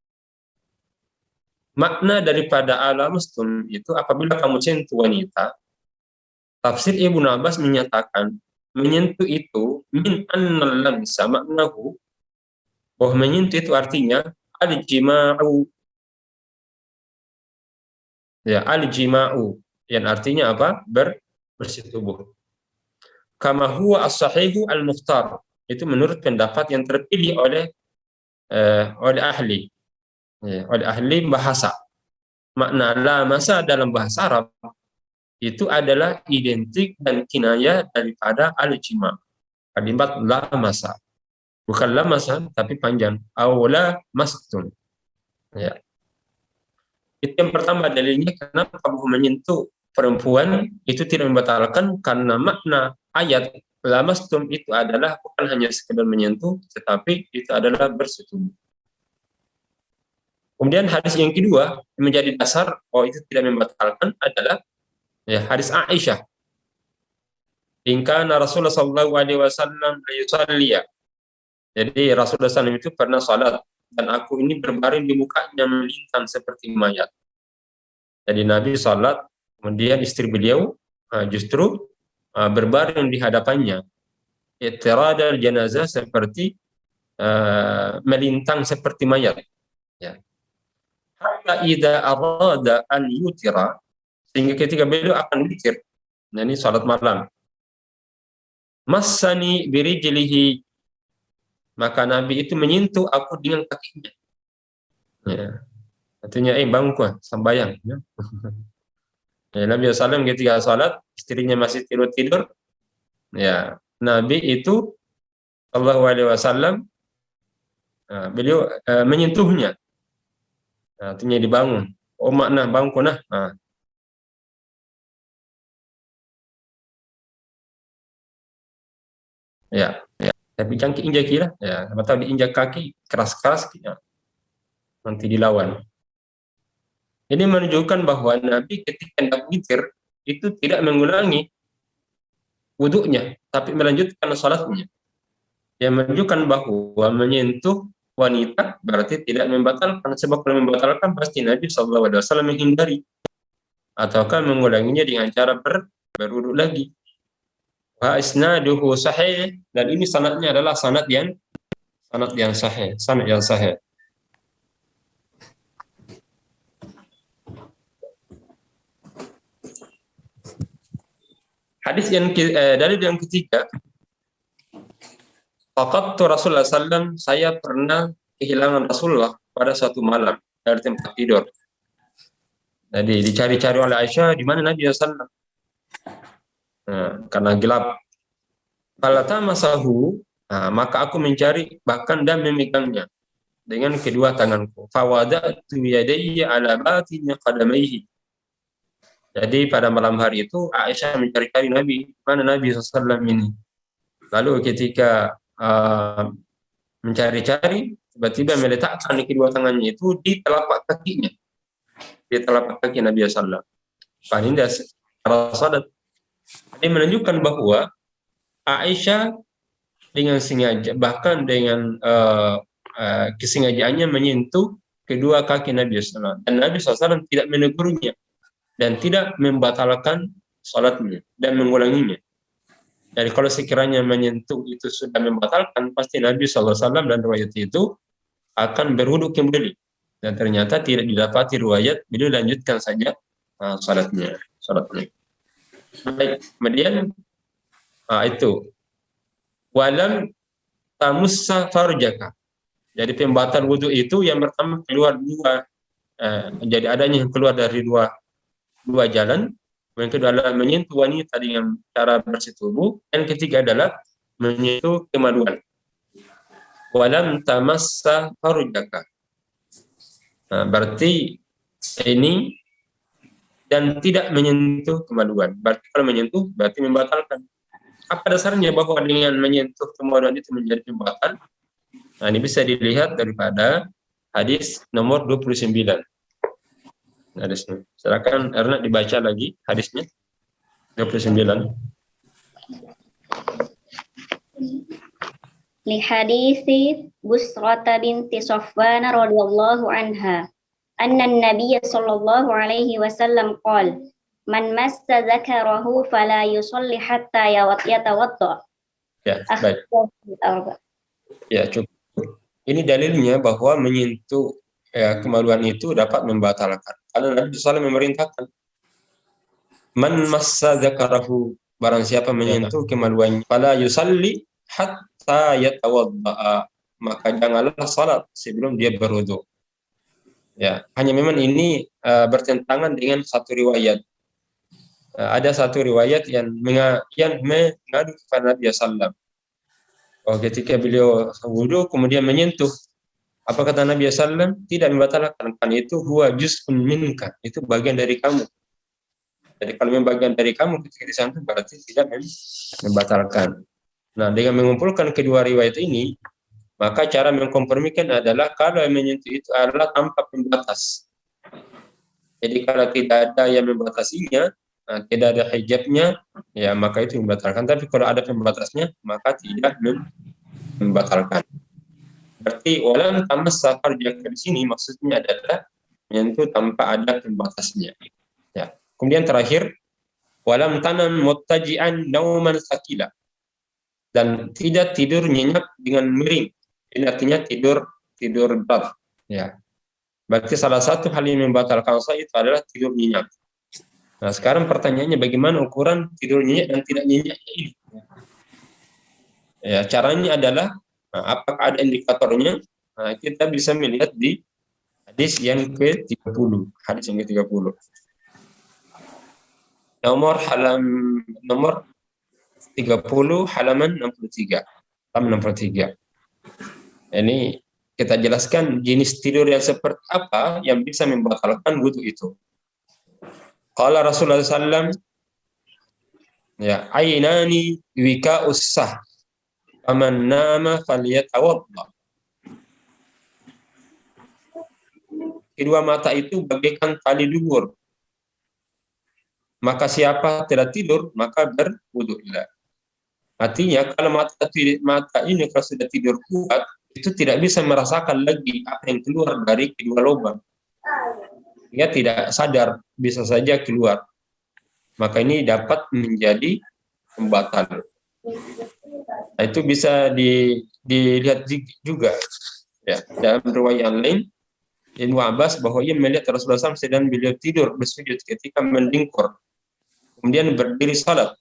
makna daripada alamastum itu apabila kamu sentuh wanita. Tafsir Ibnu Abbas menyatakan menyentuh itu min annal lamsa maknahu, bahwa menyentuh itu artinya al-jima'u. Ya, al-jima'u yang artinya apa? Bersetubuh. Kama huwa as-sahihu al-mukhtar. Itu menurut pendapat yang terpilih oleh ahli, ya, oleh ahli bahasa. Makna lamasa dalam bahasa Arab itu adalah identik dan kinayah daripada al-jima'. Kalimat lamasa. Bukan lamasa tapi panjang. Awla mastun. Ya. Itu yang pertama dalilnya kenapa kamu menyentuh perempuan itu tidak membatalkan, karena makna ayat lamastum itu adalah bukan hanya sekedar menyentuh, tetapi itu adalah bersetubuh. Kemudian hadis yang kedua yang menjadi dasar itu tidak membatalkan adalah ya, hadis Aisyah. In kana Rasulullah sallallahu alaihi wasallam yusalliya. Jadi Rasulullah SAW itu pernah salat dan aku ini berbaring di mukanya melintang seperti mayat. Jadi Nabi salat, kemudian istri beliau justru berbaring di hadapannya. I'tiradal jenazah, seperti melintang seperti mayat. Ya. Hatta idza arada an yutira, sehingga ketika beliau akan witir, nah ini salat malam, massani birijlihi, maka Nabi itu menyentuh aku dengan kakinya. Ya. Artinya bangun sembahyang. Ya. Ya, Nabi SAW ketika salat, istrinya masih tidur, ya Nabi itu Shallallahu Alaihi Wasallam beliau menyentuhnya. Artinya dibangun. Oh, makna bangun nah. Ya. Tapi cangkik injak kira, ya, atau diinjak kaki keras-keras, ya, nanti dilawan. Ini menunjukkan bahwa Nabi ketika hendak witir itu tidak mengulangi wudhunya, tapi melanjutkan salatnya. Yang menunjukkan bahwa menyentuh wanita berarti tidak membatalkan, sebab kalau membatalkan pasti Nabi SAW menghindari ataukah mengulanginya dengan cara berwudhu lagi. Wa isnaduhu sahih, dan ini sanadnya adalah sanad yang sahih. Hadis dalil yang ketiga, faqadtu Rasulullah SAW, saya pernah kehilangan Rasulullah pada suatu malam dari tempat tidur. Jadi dicari-cari oleh Aisyah di mana Nabi SAW. Karena gelap. Falatamasahu, maka aku mencari bahkan dan memegangnya dengan kedua tanganku. Fawadatu yadayya ala batini qadamaihi. Jadi pada malam hari itu Aisyah mencari-cari Nabi, mana Nabi SAW ini. Lalu ketika mencari-cari, tiba-tiba meletakkan kedua tangannya itu di telapak kakinya, di telapak kaki Nabi SAW. Paninda salat. Ini menunjukkan bahwa Aisyah dengan sengaja, bahkan dengan kesengajaannya menyentuh kedua kaki Nabi SAW. Dan Nabi SAW tidak menegurnya dan tidak membatalkan salatnya dan mengulanginya. Jadi kalau sekiranya menyentuh itu sudah membatalkan, pasti Nabi SAW dan riwayat itu akan berwudu kembali. Dan ternyata tidak didapati riwayat, beliau lanjutkan saja salatnya. Baik, kemudian itu walam tamussa farjaka. Jadi pembatal wudu itu yang pertama keluar dua, jadi adanya yang keluar dari dua jalan. Yang kedua adalah menyentuh wanita dengan cara bersetubuh, dan ketiga adalah menyentuh kemaluan. Walam tamassa farjaka. Berarti ini dan tidak menyentuh kemaluan. Berarti kalau menyentuh berarti membatalkan. Apa dasarnya bahwa dengan menyentuh kemaluan itu menjadi pembatal? Ini bisa dilihat daripada hadis nomor 29. Hadisnya. Silakan Erna dibaca lagi hadisnya 29. Li hadisi Busrata binti Safwan radhiyallahu anha anna an-nabiy sallallahu alaihi wasallam qala man massa dzakarahu fala yusalli hatta yatawadda. Ya, baik. Ya, cukup. Ini dalilnya bahwa menyentuh kemaluan itu dapat membatalkan. Karena Nabi SAW memerintahkan man massa dzakarahu, barang siapa menyentuh kemaluannya fala yusalli hatta yatawadda, maka janganlah salat sebelum dia berwudu. Ya, hanya memang ini bertentangan dengan satu riwayat. Ada satu riwayat yang mengadu kepada Nabi SAW. Oh, ketika beliau wudu kemudian menyentuh, apa kata Nabi SAW? Tidak membatalkan, kan itu huwa juz'un minka, itu bagian dari kamu. Jadi kalau memang bagian dari kamu ketika disentuh berarti tidak membatalkan. Nah, dengan mengumpulkan kedua riwayat ini, maka cara mengkompromikan adalah kalau yang menyentuh itu adalah tanpa pembatas. Jadi kalau tidak ada yang membatasinya, tidak ada hijabnya, ya maka itu membatalkan. Tapi kalau ada pembatasnya, maka tidak membatalkan. Berarti walam tamassa farjaka di sini maksudnya adalah menyentuh tanpa ada pembatasnya. Ya. Kemudian terakhir, walam tanam muttaji'an nauman sakila, dan tidak tidur nyenyak dengan miring. Ini artinya tidur berat. Ya. Berarti salah satu hal yang membatalkan salat itu adalah tidur nyenyak. Nah, sekarang pertanyaannya bagaimana ukuran tidur nyenyak dan tidak nyenyaknya ini? Ya, caranya adalah apakah ada indikatornya? Nah, kita bisa melihat di hadis yang ke-30. Hadis yang ke-30. Nomor 30 halaman 63. Halaman 63. Ini kita jelaskan jenis tidur yang seperti apa yang bisa membatalkan wudu itu. Qala Rasulullah SAW, ya, ainani wika'us sah, faman nama falyatawadda. Kedua mata itu bagaikan tali dubur, maka siapa tidak tidur maka berwudulah. Artinya kalau mata ini kalau sudah tidur kuat, itu tidak bisa merasakan lagi apa yang keluar dari kedua lubang. Dia tidak sadar, bisa saja keluar. Maka ini dapat menjadi pembatal. Nah, itu bisa dilihat juga ya, dalam riwayat yang lain, Ibnu Abbas bahwa ia melihat Rasulullah SAW sedang beliau tidur bersujud ketika mendingkur, kemudian berdiri salat.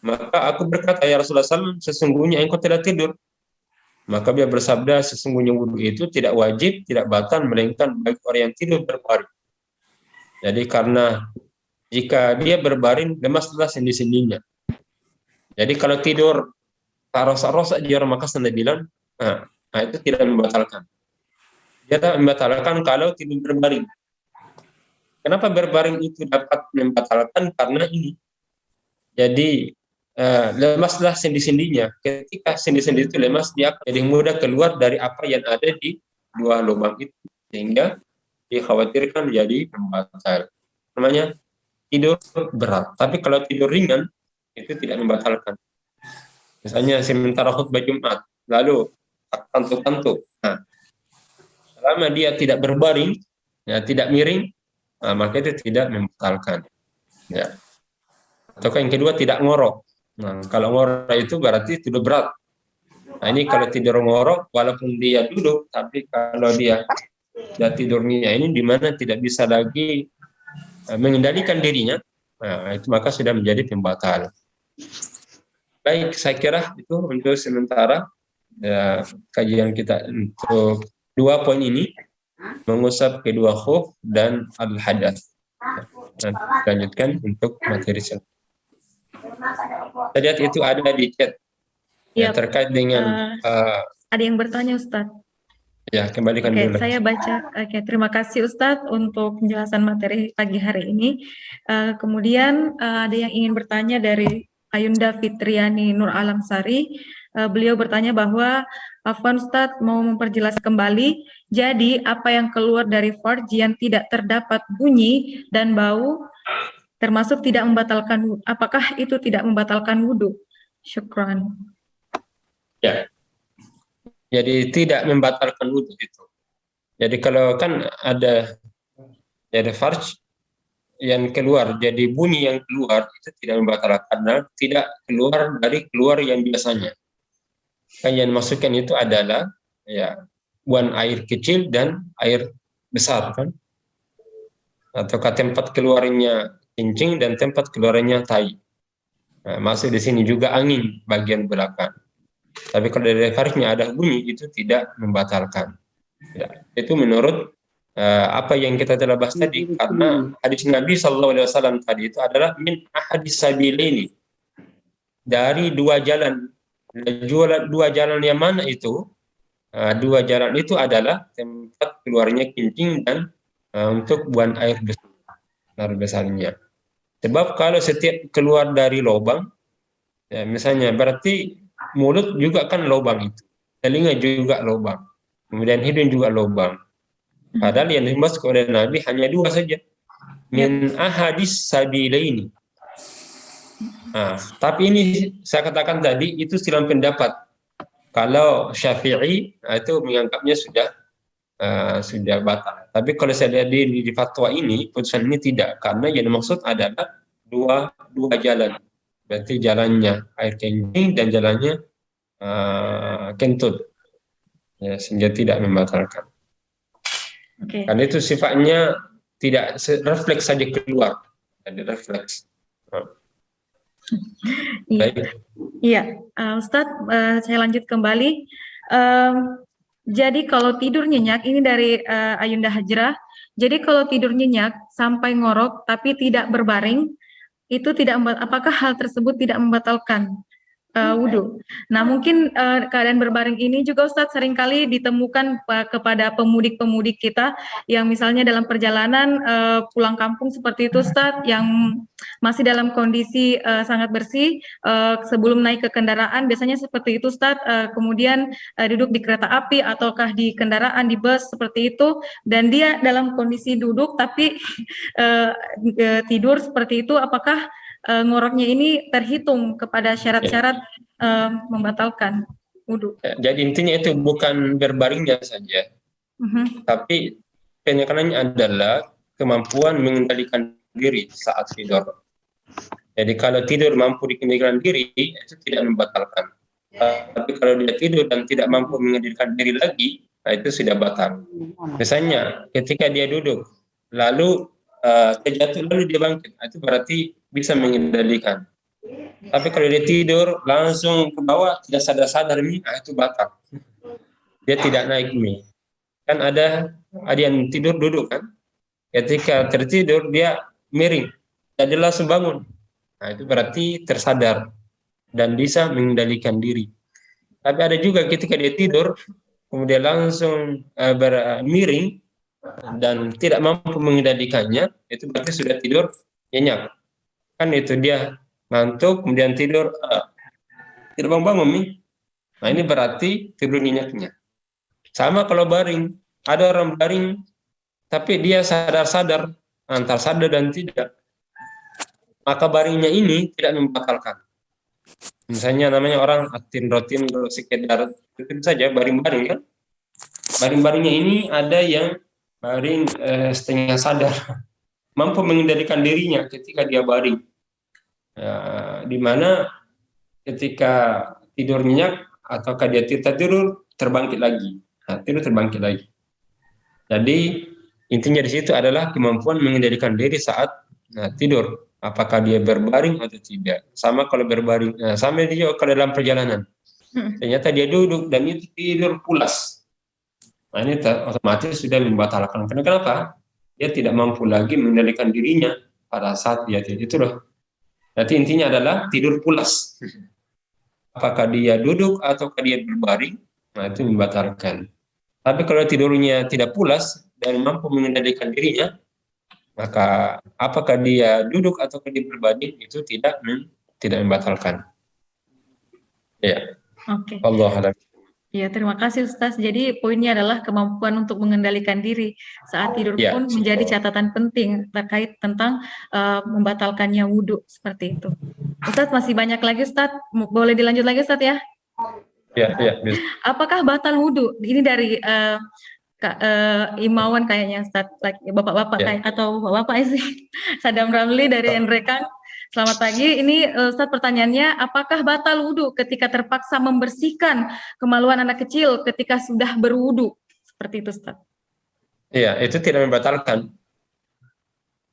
Maka aku berkata, ya Rasulullah SAW, sesungguhnya engkau tidak tidur. Maka dia bersabda, sesungguhnya wudu itu tidak wajib, tidak batal, melainkan bagi orang yang tidur berbaring. Jadi karena jika dia berbaring, lemaslah sendi-sendinya. Jadi kalau tidur rosak-rosak dia, maka Anda bilang, nah itu tidak membatalkan. Dia tidak membatalkan kalau tidur berbaring. Kenapa berbaring itu dapat membatalkan? Karena ini. Jadi lemaslah sendi-sendinya. Ketika sendi-sendi itu lemas, dia jadi mudah keluar dari apa yang ada di dua lubang itu, sehingga dikhawatirkan jadi pembatal. Namanya tidur berat. Tapi kalau tidur ringan itu tidak membatalkan. Misalnya sementara khutbah Jumat, lalu kantuk-kantuk. Nah, selama dia tidak berbaring, ya, tidak miring, maka itu tidak membatalkan. Ya. Atau yang kedua tidak ngorok. Nah, kalau ngorok itu berarti tidur berat. Nah, ini kalau tidur ngorok, walaupun dia duduk, tapi kalau dia tidurnya ini di mana tidak bisa lagi mengendalikan dirinya, nah, itu maka sudah menjadi pembatal. Baik, saya kira itu untuk sementara ya, kajian kita untuk dua poin ini, mengusap kedua khuf dan al-hadath. Lanjutkan untuk materi selanjutnya. Tadi itu ada di chat ya, terkait dengan ada yang bertanya, Ustadz. Ya, kembalikan dulu. Saya baca. Terima kasih Ustadz untuk penjelasan materi pagi hari ini. Kemudian ada yang ingin bertanya dari Ayunda Fitriani Nur Alam Sari. Beliau bertanya bahwa Afwan Ustadz mau memperjelas kembali. Jadi apa yang keluar dari farj yang tidak terdapat bunyi dan bau termasuk tidak membatalkan wudu. Apakah itu tidak membatalkan wudu? Syukran. Ya. Jadi tidak membatalkan wudu itu. Jadi kalau kan ada farj yang keluar, jadi bunyi yang keluar itu tidak membatalkan karena tidak keluar dari keluar yang biasanya. Kan yang dimaksudkan itu adalah ya buang air kecil dan air besar kan, ataukah tempat keluarnya kencing dan tempat keluarnya tai. Nah, masuk di sini juga angin bagian belakang. Tapi kalau dari farjnya ada bunyi itu tidak membatalkan. Tidak. Itu menurut apa yang kita telah bahas tadi, karena hadis Nabi SAW tadi itu adalah min ahadis sabilaini, dari dua jalan. Dua jalan yang mana itu? Dua jalan itu adalah tempat keluarnya kencing dan untuk buang air besarnya. Sebab kalau setiap keluar dari lubang, ya misalnya berarti mulut juga kan lubang itu, telinga juga lubang, kemudian hidung juga lubang. Padahal yang dimaksud oleh Nabi hanya dua saja, min ahadis sabilaini. Tapi ini saya katakan tadi itu silang pendapat. Kalau Syafi'i itu menganggapnya sudah batal. Tapi kalau saya lihat di fatwa ini, putusan ini tidak, karena yang dimaksud adalah dua jalan. Berarti jalannya air kencing dan jalannya kentut, ya, sehingga tidak membatalkan. Karena itu sifatnya tidak refleks saja keluar, ada refleks. Iya, Ustadz, saya lanjut kembali. Jadi kalau tidur nyenyak, ini dari Ayunda Hajrah. Jadi kalau tidur nyenyak sampai ngorok tapi tidak berbaring, itu apakah hal tersebut tidak membatalkan wudhu? Nah, mungkin keadaan berbaring ini juga Ustadz seringkali ditemukan kepada pemudik-pemudik kita yang misalnya dalam perjalanan pulang kampung seperti itu Ustadz, yang masih dalam kondisi sangat bersih sebelum naik ke kendaraan, biasanya seperti itu Ustadz, kemudian duduk di kereta api ataukah di kendaraan, di bus seperti itu, dan dia dalam kondisi duduk tapi tidur seperti itu, apakah ngoroknya ini terhitung kepada syarat-syarat membatalkan wudhu? Jadi intinya itu bukan berbaringnya saja, tapi penekanannya adalah kemampuan mengendalikan diri saat tidur. Jadi kalau tidur mampu dikendalikan diri itu tidak membatalkan. Tapi kalau dia tidur dan tidak mampu mengendalikan diri lagi, nah itu sudah batal. Misalnya ketika dia duduk lalu terjatuh lalu dia bangkit, itu berarti bisa mengendalikan. Tapi kalau dia tidur langsung ke bawah tidak sadar-sadar itu batal. Dia tidak naik Kan ada yang tidur duduk kan, ketika tertidur dia miring, jadi langsung bangun. Nah itu berarti tersadar dan bisa mengendalikan diri. Tapi ada juga ketika dia tidur kemudian langsung miring dan tidak mampu mengendalikannya, itu berarti sudah tidur nyenyak. Kan itu dia ngantuk kemudian tidur tidak bangun. Nah ini berarti tidur nyenyaknya. Sama kalau baring, ada orang baring tapi dia sadar-sadar, antara sadar dan tidak, maka baringnya ini tidak membatalkan. Misalnya namanya orang rutin sekedar itu saja baring-baring kan. Baring-baringnya ini ada yang baring setengah sadar, mampu mengendalikan dirinya ketika dia baring. Di mana ketika tidur nyenyak ataukah dia tidur terbangkit lagi. Tidur terbangkit lagi. Jadi intinya di situ adalah kemampuan mengendalikan diri saat tidur. Apakah dia berbaring atau tidak. Sama kalau berbaring, sama dia kalau dalam perjalanan. Ternyata dia duduk dan itu tidur pulas. Nah ini otomatis sudah membatalkan. Kenapa? Dia tidak mampu lagi mengendalikan dirinya pada saat dia tidur. Itu loh. Jadi intinya adalah tidur pulas. Apakah dia duduk ataukah dia berbaring, nah itu membatalkan. Tapi kalau tidurnya tidak pulas dan mampu mengendalikan dirinya, maka apakah dia duduk ataukah dia berbaring itu tidak membatalkan. Ya. Oke. Allah a'lam. Ya, terima kasih Ustaz. Jadi poinnya adalah kemampuan untuk mengendalikan diri saat tidur pun menjadi catatan penting terkait tentang membatalkannya wudhu seperti itu. Ustaz masih banyak lagi Ustaz, boleh dilanjut lagi Ustaz ya? Ya. Apakah batal wudhu? Ini dari Imawan kayaknya Ustaz, bapak-bapak Ya. kayak atau bapak-bapak sih. Sadam Ramli dari Nrekan. Selamat pagi. Ini Ustaz pertanyaannya, apakah batal wudhu ketika terpaksa membersihkan kemaluan anak kecil ketika sudah berwudhu? Seperti itu Ustaz. Iya, itu tidak membatalkan.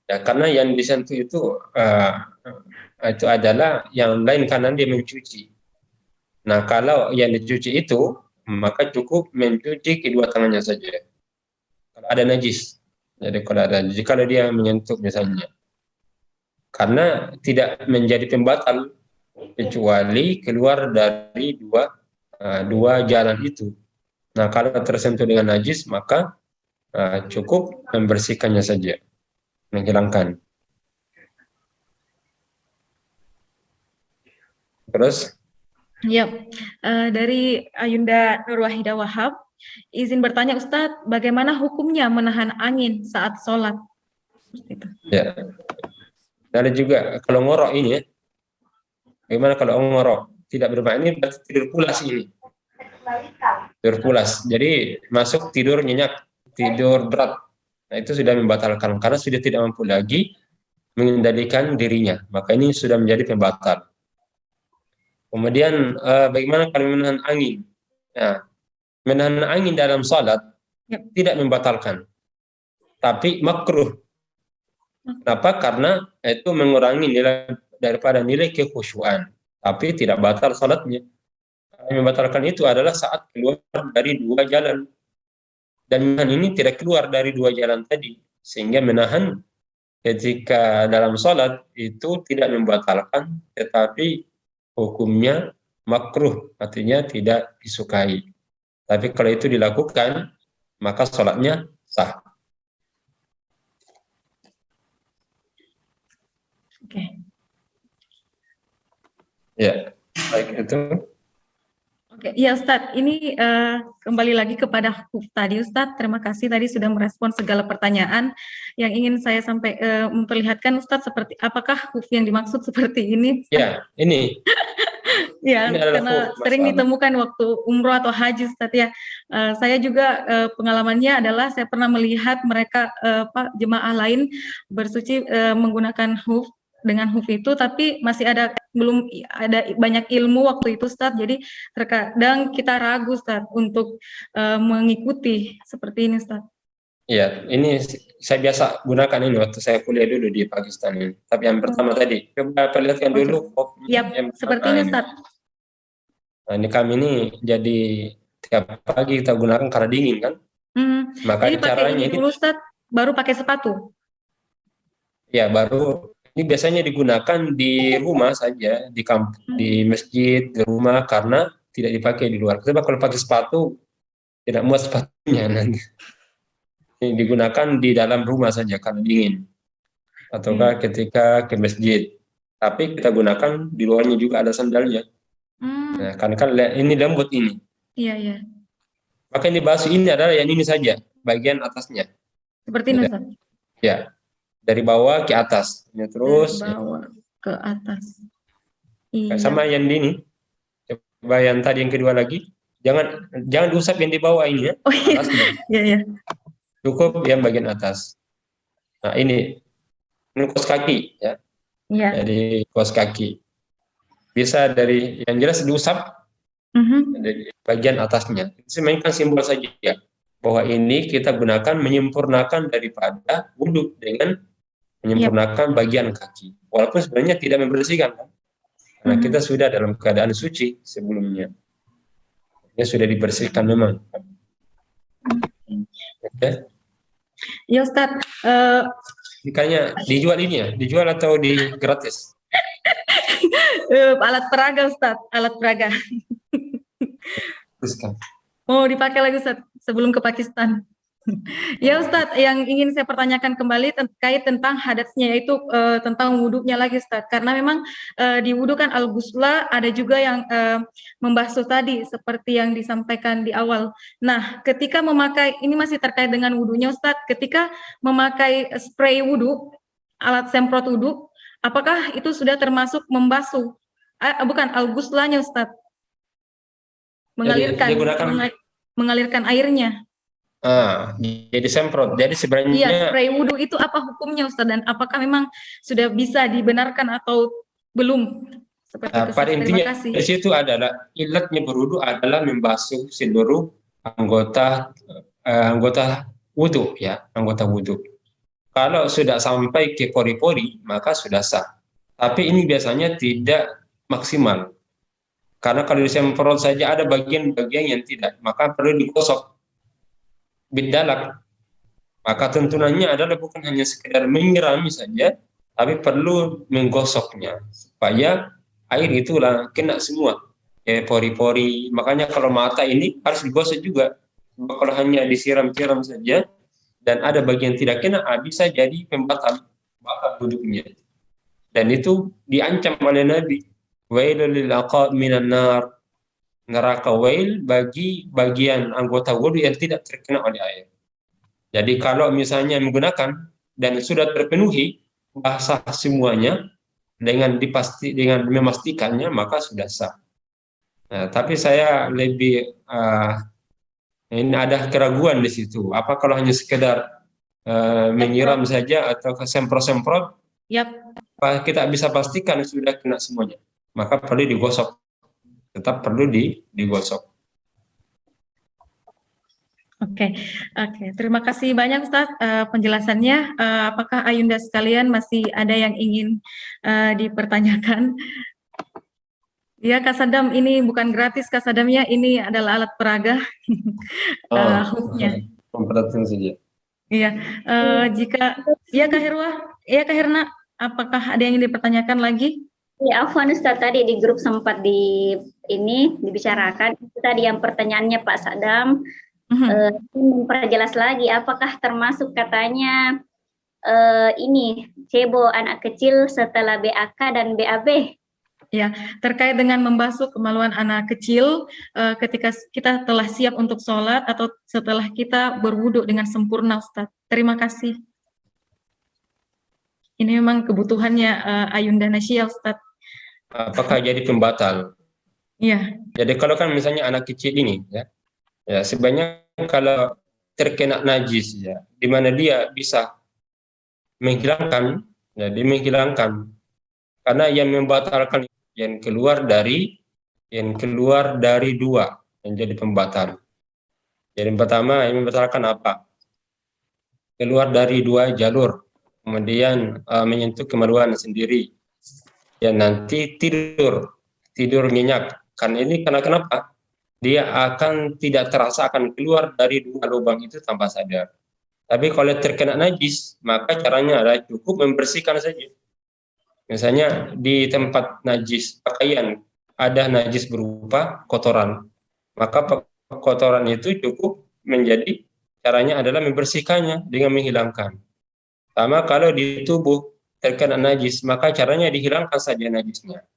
Ya, karena yang disentuh itu adalah yang lain karena dia mencuci. Nah, kalau yang dicuci itu, maka cukup mencuci kedua tangannya saja. Kalau ada najis. Jadi kalau dia menyentuh misalnya. Karena tidak menjadi pembatal kecuali keluar dari dua jalan itu. Nah, kalau tersentuh dengan najis, maka cukup membersihkannya saja, menghilangkan. Terus? Ya, dari Ayunda Nur Wahidah Wahab, izin bertanya Ustadz, bagaimana hukumnya menahan angin saat sholat? Itu. Ya. Ada juga kalau ngorok ini ya. Bagaimana kalau ngorok tidak bermakna ini berarti tidur pulas ini. Tidur pulas. Jadi masuk tidur nyenyak, tidur berat. Nah, itu sudah membatalkan karena sudah tidak mampu lagi mengendalikan dirinya. Maka ini sudah menjadi pembatal. Kemudian bagaimana kalau menahan angin? Nah, menahan angin dalam salat tidak membatalkan, tapi makruh. Kenapa? Karena itu mengurangi nilai daripada nilai kekhusyuan, tapi tidak batal salatnya. Yang membatalkan itu adalah saat keluar dari dua jalan. Dan menahan ini tidak keluar dari dua jalan tadi, sehingga menahan ketika dalam salat itu tidak membatalkan, tetapi hukumnya makruh, artinya tidak disukai. Tapi kalau itu dilakukan, maka salatnya sah. Oke. Ya, baik itu. Oke, ya Ustadz, ini kembali lagi kepada hukuf tadi Ustadz, terima kasih tadi sudah merespon segala pertanyaan yang ingin saya sampai memperlihatkan Ustadz seperti apakah hukuf yang dimaksud seperti ini? Ya, ini. Ya, ini karena sering ditemukan waktu umroh atau haji Ustadz ya. Saya juga pengalamannya adalah saya pernah melihat mereka jemaah lain bersuci menggunakan huf dengan huf itu, tapi masih belum ada banyak ilmu waktu itu Ustadz, jadi terkadang kita ragu Ustadz untuk mengikuti seperti ini Ustadz. Iya, ini saya biasa gunakan ini waktu saya kuliah dulu di Pakistan ini. Tapi yang pertama tadi, coba perlihatkan dulu. Iya, seperti ini Ustadz. Nah, ini kami ini jadi tiap pagi kita gunakan karena dingin kan. Makanya caranya ini dulu Ustadz, baru pakai sepatu. Ya, baru ini biasanya digunakan di rumah saja, di kampus, di masjid, di rumah, karena tidak dipakai di luar. Sebab kalau pakai sepatu tidak muat sepatunya nanti. Ini digunakan di dalam rumah saja karena dingin, ataukah ketika ke masjid. Tapi kita gunakan di luarnya juga ada sandalnya. Nah, kan ini lembut ini. Iya, iya. Maka yang dibahas ini adalah yang ini saja, bagian atasnya. Seperti ini, Ustaz? Ya, dari bawah ke atas. Ya, terus dari bawah ke atas. Iya. Sama yang ini. Coba yang tadi yang kedua lagi. Jangan diusap yang di bawah ini ya. Oh iya. Iya, iya. Cukup yang bagian atas. Nah, ini kos kaki ya. Iya. Jadi kos kaki. Bisa dari yang jelas diusap dari bagian atasnya. Itu mainkan simbol saja ya, bahwa ini kita gunakan menyempurnakan daripada wudhu dengan menyempurnakan bagian kaki. Walaupun sebenarnya tidak membersihkan kan? Karena kita sudah dalam keadaan suci sebelumnya. Ya sudah dibersihkan memang. Oke. Ya Ustaz. Ikannya dijual ini ya? Dijual atau di gratis? Alat peraga Ustaz, alat peraga. Oh dipakai lagi Ustaz sebelum ke Pakistan. Ya Ustaz, yang ingin saya pertanyakan kembali terkait tentang hadasnya, yaitu tentang wudhunya lagi Ustaz, karena memang di wudhu kan al-ghusla ada juga yang membasuh tadi seperti yang disampaikan di awal. Nah ketika memakai, ini masih terkait dengan wudhunya Ustaz, ketika memakai spray wudhu, alat semprot wudhu, apakah itu sudah termasuk membasuh? Bukan, al-ghuslanya Ustaz, mengalirkan airnya. Jadi semprot. Jadi Iya, sebenarnya spray wudhu itu apa hukumnya Ustaz, dan apakah memang sudah bisa dibenarkan atau belum? Seperti itu, pada Ustaz. Terima intinya kasih. di situ adalah ilatnya berwudu adalah membasuh seluruh anggota anggota wudhu, ya, anggota wudhu. Kalau sudah sampai ke pori-pori maka sudah sah. Tapi ini biasanya tidak maksimal. Karena kalau disemprot saja ada bagian-bagian yang tidak, maka perlu digosok bidalak. Maka tuntunannya adalah bukan hanya sekedar menyirami saja, tapi perlu menggosoknya supaya air itulah kena semua ya pori-pori. Makanya kalau mata ini harus digosok juga. Kalau hanya disiram-siram saja dan ada bagian tidak kena, bisa jadi pembatal wudhunya. Dan itu diancam oleh Nabi. Wailul lil aqab minan nar. Neraka wail bagi bagian anggota wudhu yang tidak terkena oleh air. Jadi kalau misalnya menggunakan dan sudah terpenuhi basah semuanya dengan memastikannya maka sudah sah. Nah, tapi saya lebih ini ada keraguan di situ. Apa kalau hanya sekedar menyiram saja atau semprot-semprot? Yap. Kita bisa pastikan sudah kena semuanya. Maka perlu digosok. Tetap perlu digosok. Oke. Terima kasih banyak Ustaz penjelasannya. Apakah Ayunda sekalian masih ada yang ingin dipertanyakan? Ya, Kak Sadam, ini bukan gratis Kak Sadamnya, ini adalah alat peraga. Hooknya. Memperhatikan saja. Iya. Jika ya Kak Herwa, ya Kak Herna, apakah ada yang ingin dipertanyakan lagi? Ya, Afwan Ustaz, tadi di grup sempat dibicarakan tadi yang pertanyaannya Pak Sadam. Memperjelas lagi apakah termasuk katanya ini cebo anak kecil setelah BAK dan BAB? Ya, terkait dengan membasuh kemaluan anak kecil ketika kita telah siap untuk sholat atau setelah kita berwudu dengan sempurna, Ustaz. Terima kasih. Ini memang kebutuhannya Ayunda Nasya, Ustaz. Apakah jadi pembatal? Iya. Jadi kalau kan misalnya anak kecil ini, ya sebenarnya kalau terkena najis, ya, di mana dia bisa menghilangkan, ya, dia menghilangkan. Karena yang membatalkan yang keluar dari dua yang jadi pembatal. Jadi pertama yang membatalkan apa? Keluar dari dua jalur, kemudian menyentuh kemaluan sendiri. Ya nanti tidur nyenyak. Karena kenapa? Dia akan tidak terasa akan keluar dari dua lubang itu tanpa sadar. Tapi kalau terkena najis, maka caranya adalah cukup membersihkan saja. Misalnya di tempat najis pakaian ada najis berupa kotoran, maka kotoran itu cukup menjadi caranya adalah membersihkannya dengan menghilangkan. Sama kalau di tubuh terkena najis, maka caranya dihilangkan saja najisnya.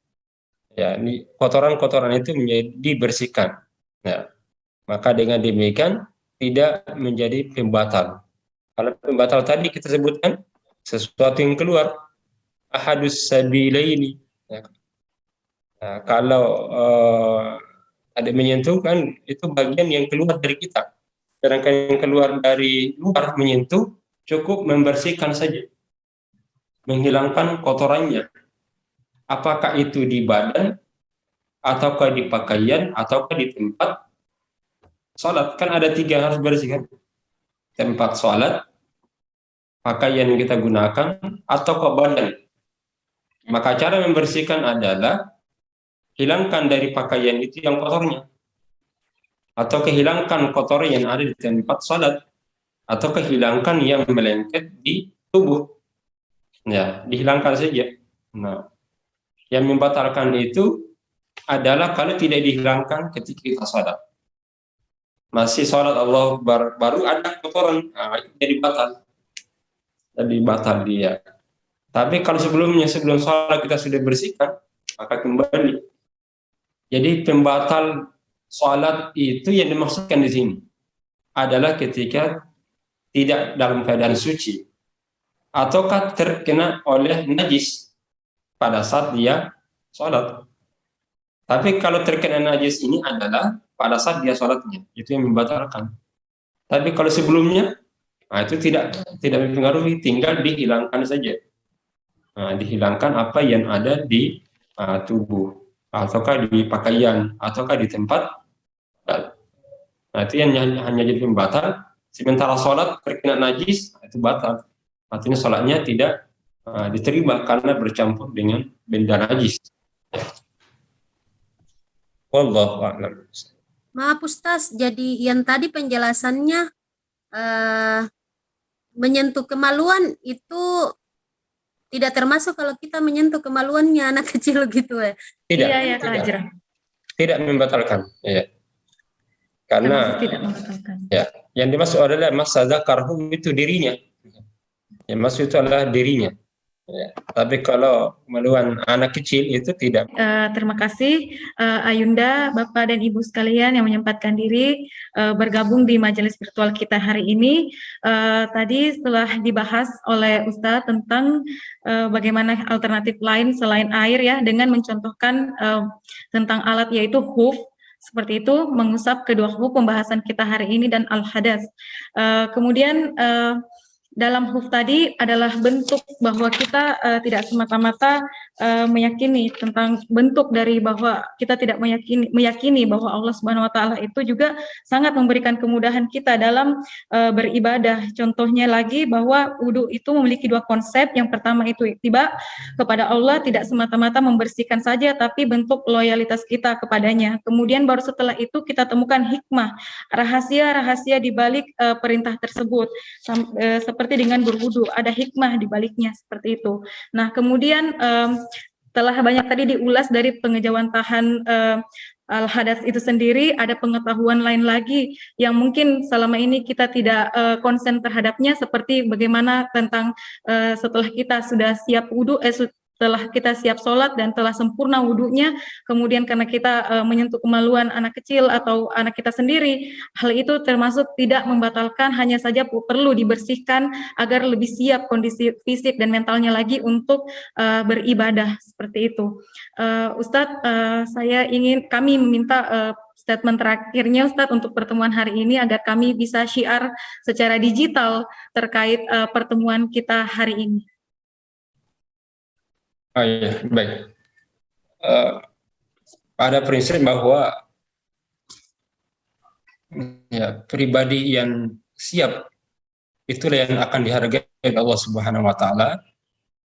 Ya, kotoran-kotoran itu dibersihkan. Nah, maka dengan demikian tidak menjadi pembatal. Kalau pembatal tadi kita sebutkan sesuatu yang keluar, ahadus sabilaini. Ya. Nah, kalau ada menyentuh kan itu bagian yang keluar dari kita. Sedangkan yang keluar dari luar menyentuh cukup membersihkan saja, menghilangkan kotorannya. Apakah itu di badan, ataukah di pakaian, ataukah di tempat sholat? Kan ada tiga harus bersihkan. Tempat sholat, pakaian yang kita gunakan, atau ke badan. Maka cara membersihkan adalah hilangkan dari pakaian itu yang kotornya, atau kehilangkan kotor yang ada di tempat sholat, atau kehilangkan yang melengket di tubuh. Ya, dihilangkan saja. Nah, yang membatalkan itu adalah kalau tidak dihilangkan ketika kita sholat. Masih sholat Allah baru ada kotoran, nah, itu jadi batal dia. Tapi kalau sebelum sholat kita sudah bersihkan, maka kembali. Jadi pembatal sholat itu yang dimaksudkan di sini adalah ketika tidak dalam keadaan suci ataukah terkena oleh najis pada saat dia sholat. Tapi kalau terkena najis ini adalah pada saat dia sholatnya, itu yang membatalkan. Tapi kalau sebelumnya, itu tidak mempengaruhi, tinggal dihilangkan saja. Dihilangkan apa yang ada di tubuh, ataukah di pakaian, ataukah di tempat. Itu yang hanya jadi pembatal. Sementara sholat terkena najis, itu batal. Artinya sholatnya tidak diterima karena bercampur dengan benda najis. Wallahu a'lam. Maaf Ustaz, jadi yang tadi penjelasannya menyentuh kemaluan itu tidak termasuk kalau kita menyentuh kemaluannya anak kecil gitu ya? Tidak, Iya, Kak Hajra. tidak membatalkan. Ya. Karena tidak membatalkan. Ya, yang dimaksud adalah masa zakarhu itu dirinya. Yang maksud itu adalah dirinya. Ya. Tapi kalau kemaluan anak kecil itu tidak. Terima kasih Ayunda, Bapak dan Ibu sekalian yang menyempatkan diri bergabung di majelis virtual kita hari ini. Tadi setelah dibahas oleh Ustadz tentang bagaimana alternatif lain selain air ya, dengan mencontohkan tentang alat yaitu huf. Seperti itu, mengusap kedua huf pembahasan kita hari ini dan al-hadas. Kemudian dalam huf tadi adalah bentuk bahwa kita tidak semata-mata meyakini tentang bentuk dari bahwa kita tidak meyakini bahwa Allah Subhanahu wa taala itu juga sangat memberikan kemudahan kita dalam beribadah. Contohnya lagi bahwa wudu itu memiliki dua konsep. Yang pertama itu ittiba kepada Allah, tidak semata-mata membersihkan saja tapi bentuk loyalitas kita kepadanya. Kemudian baru setelah itu kita temukan hikmah, rahasia-rahasia di balik perintah tersebut. Seperti dengan berwudu, ada hikmah di baliknya seperti itu. Nah, kemudian telah banyak tadi diulas dari pengejawantahan al-hadas itu sendiri, ada pengetahuan lain lagi yang mungkin selama ini kita tidak konsen terhadapnya, seperti bagaimana tentang setelah kita sudah siap wudu, setelah kita siap sholat dan telah sempurna wudunya, kemudian karena kita menyentuh kemaluan anak kecil atau anak kita sendiri, hal itu termasuk tidak membatalkan, hanya saja perlu dibersihkan agar lebih siap kondisi fisik dan mentalnya lagi untuk beribadah seperti itu. Ustadz, kami meminta statement terakhirnya Ustadz untuk pertemuan hari ini agar kami bisa syiar secara digital terkait pertemuan kita hari ini. Ya, baik. Pada prinsip bahwa ya, pribadi yang siap itulah yang akan dihargai oleh Allah Subhanahu wa taala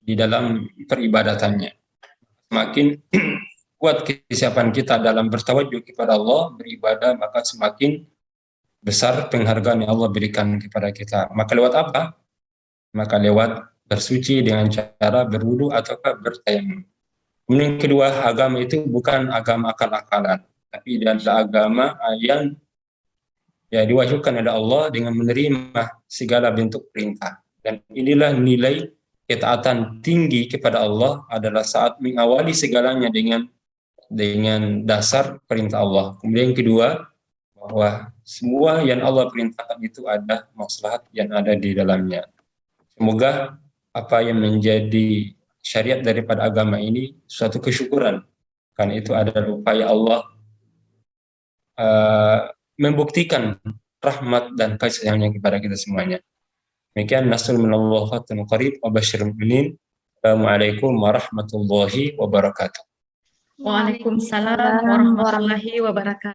di dalam peribadatannya. Semakin kuat kesiapan kita dalam bertawajuh kepada Allah, beribadah, maka semakin besar penghargaan yang Allah berikan kepada kita. Maka lewat apa? Maka lewat bersuci dengan cara berwudu ataukah bertayamum. Kemudian kedua, agama itu bukan agama akal-akalan, tapi adalah agama yang diwajibkan oleh Allah dengan menerima segala bentuk perintah. Dan inilah nilai ketaatan tinggi kepada Allah adalah saat mengawali segalanya dengan dasar perintah Allah. Kemudian kedua, bahwa semua yang Allah perintahkan itu ada maslahat yang ada di dalamnya. Semoga apa yang menjadi syariat daripada agama ini suatu kesyukuran, karena itu adalah upaya Allah membuktikan rahmat dan kasih sayangnya kepada kita semuanya. Demikian, nasrul minallah fatun qarib wa basyiril mu'minin. Assalamualaikum warahmatullahi wabarakatuh. Waalaikumsalam warahmatullahi wabarakatuh.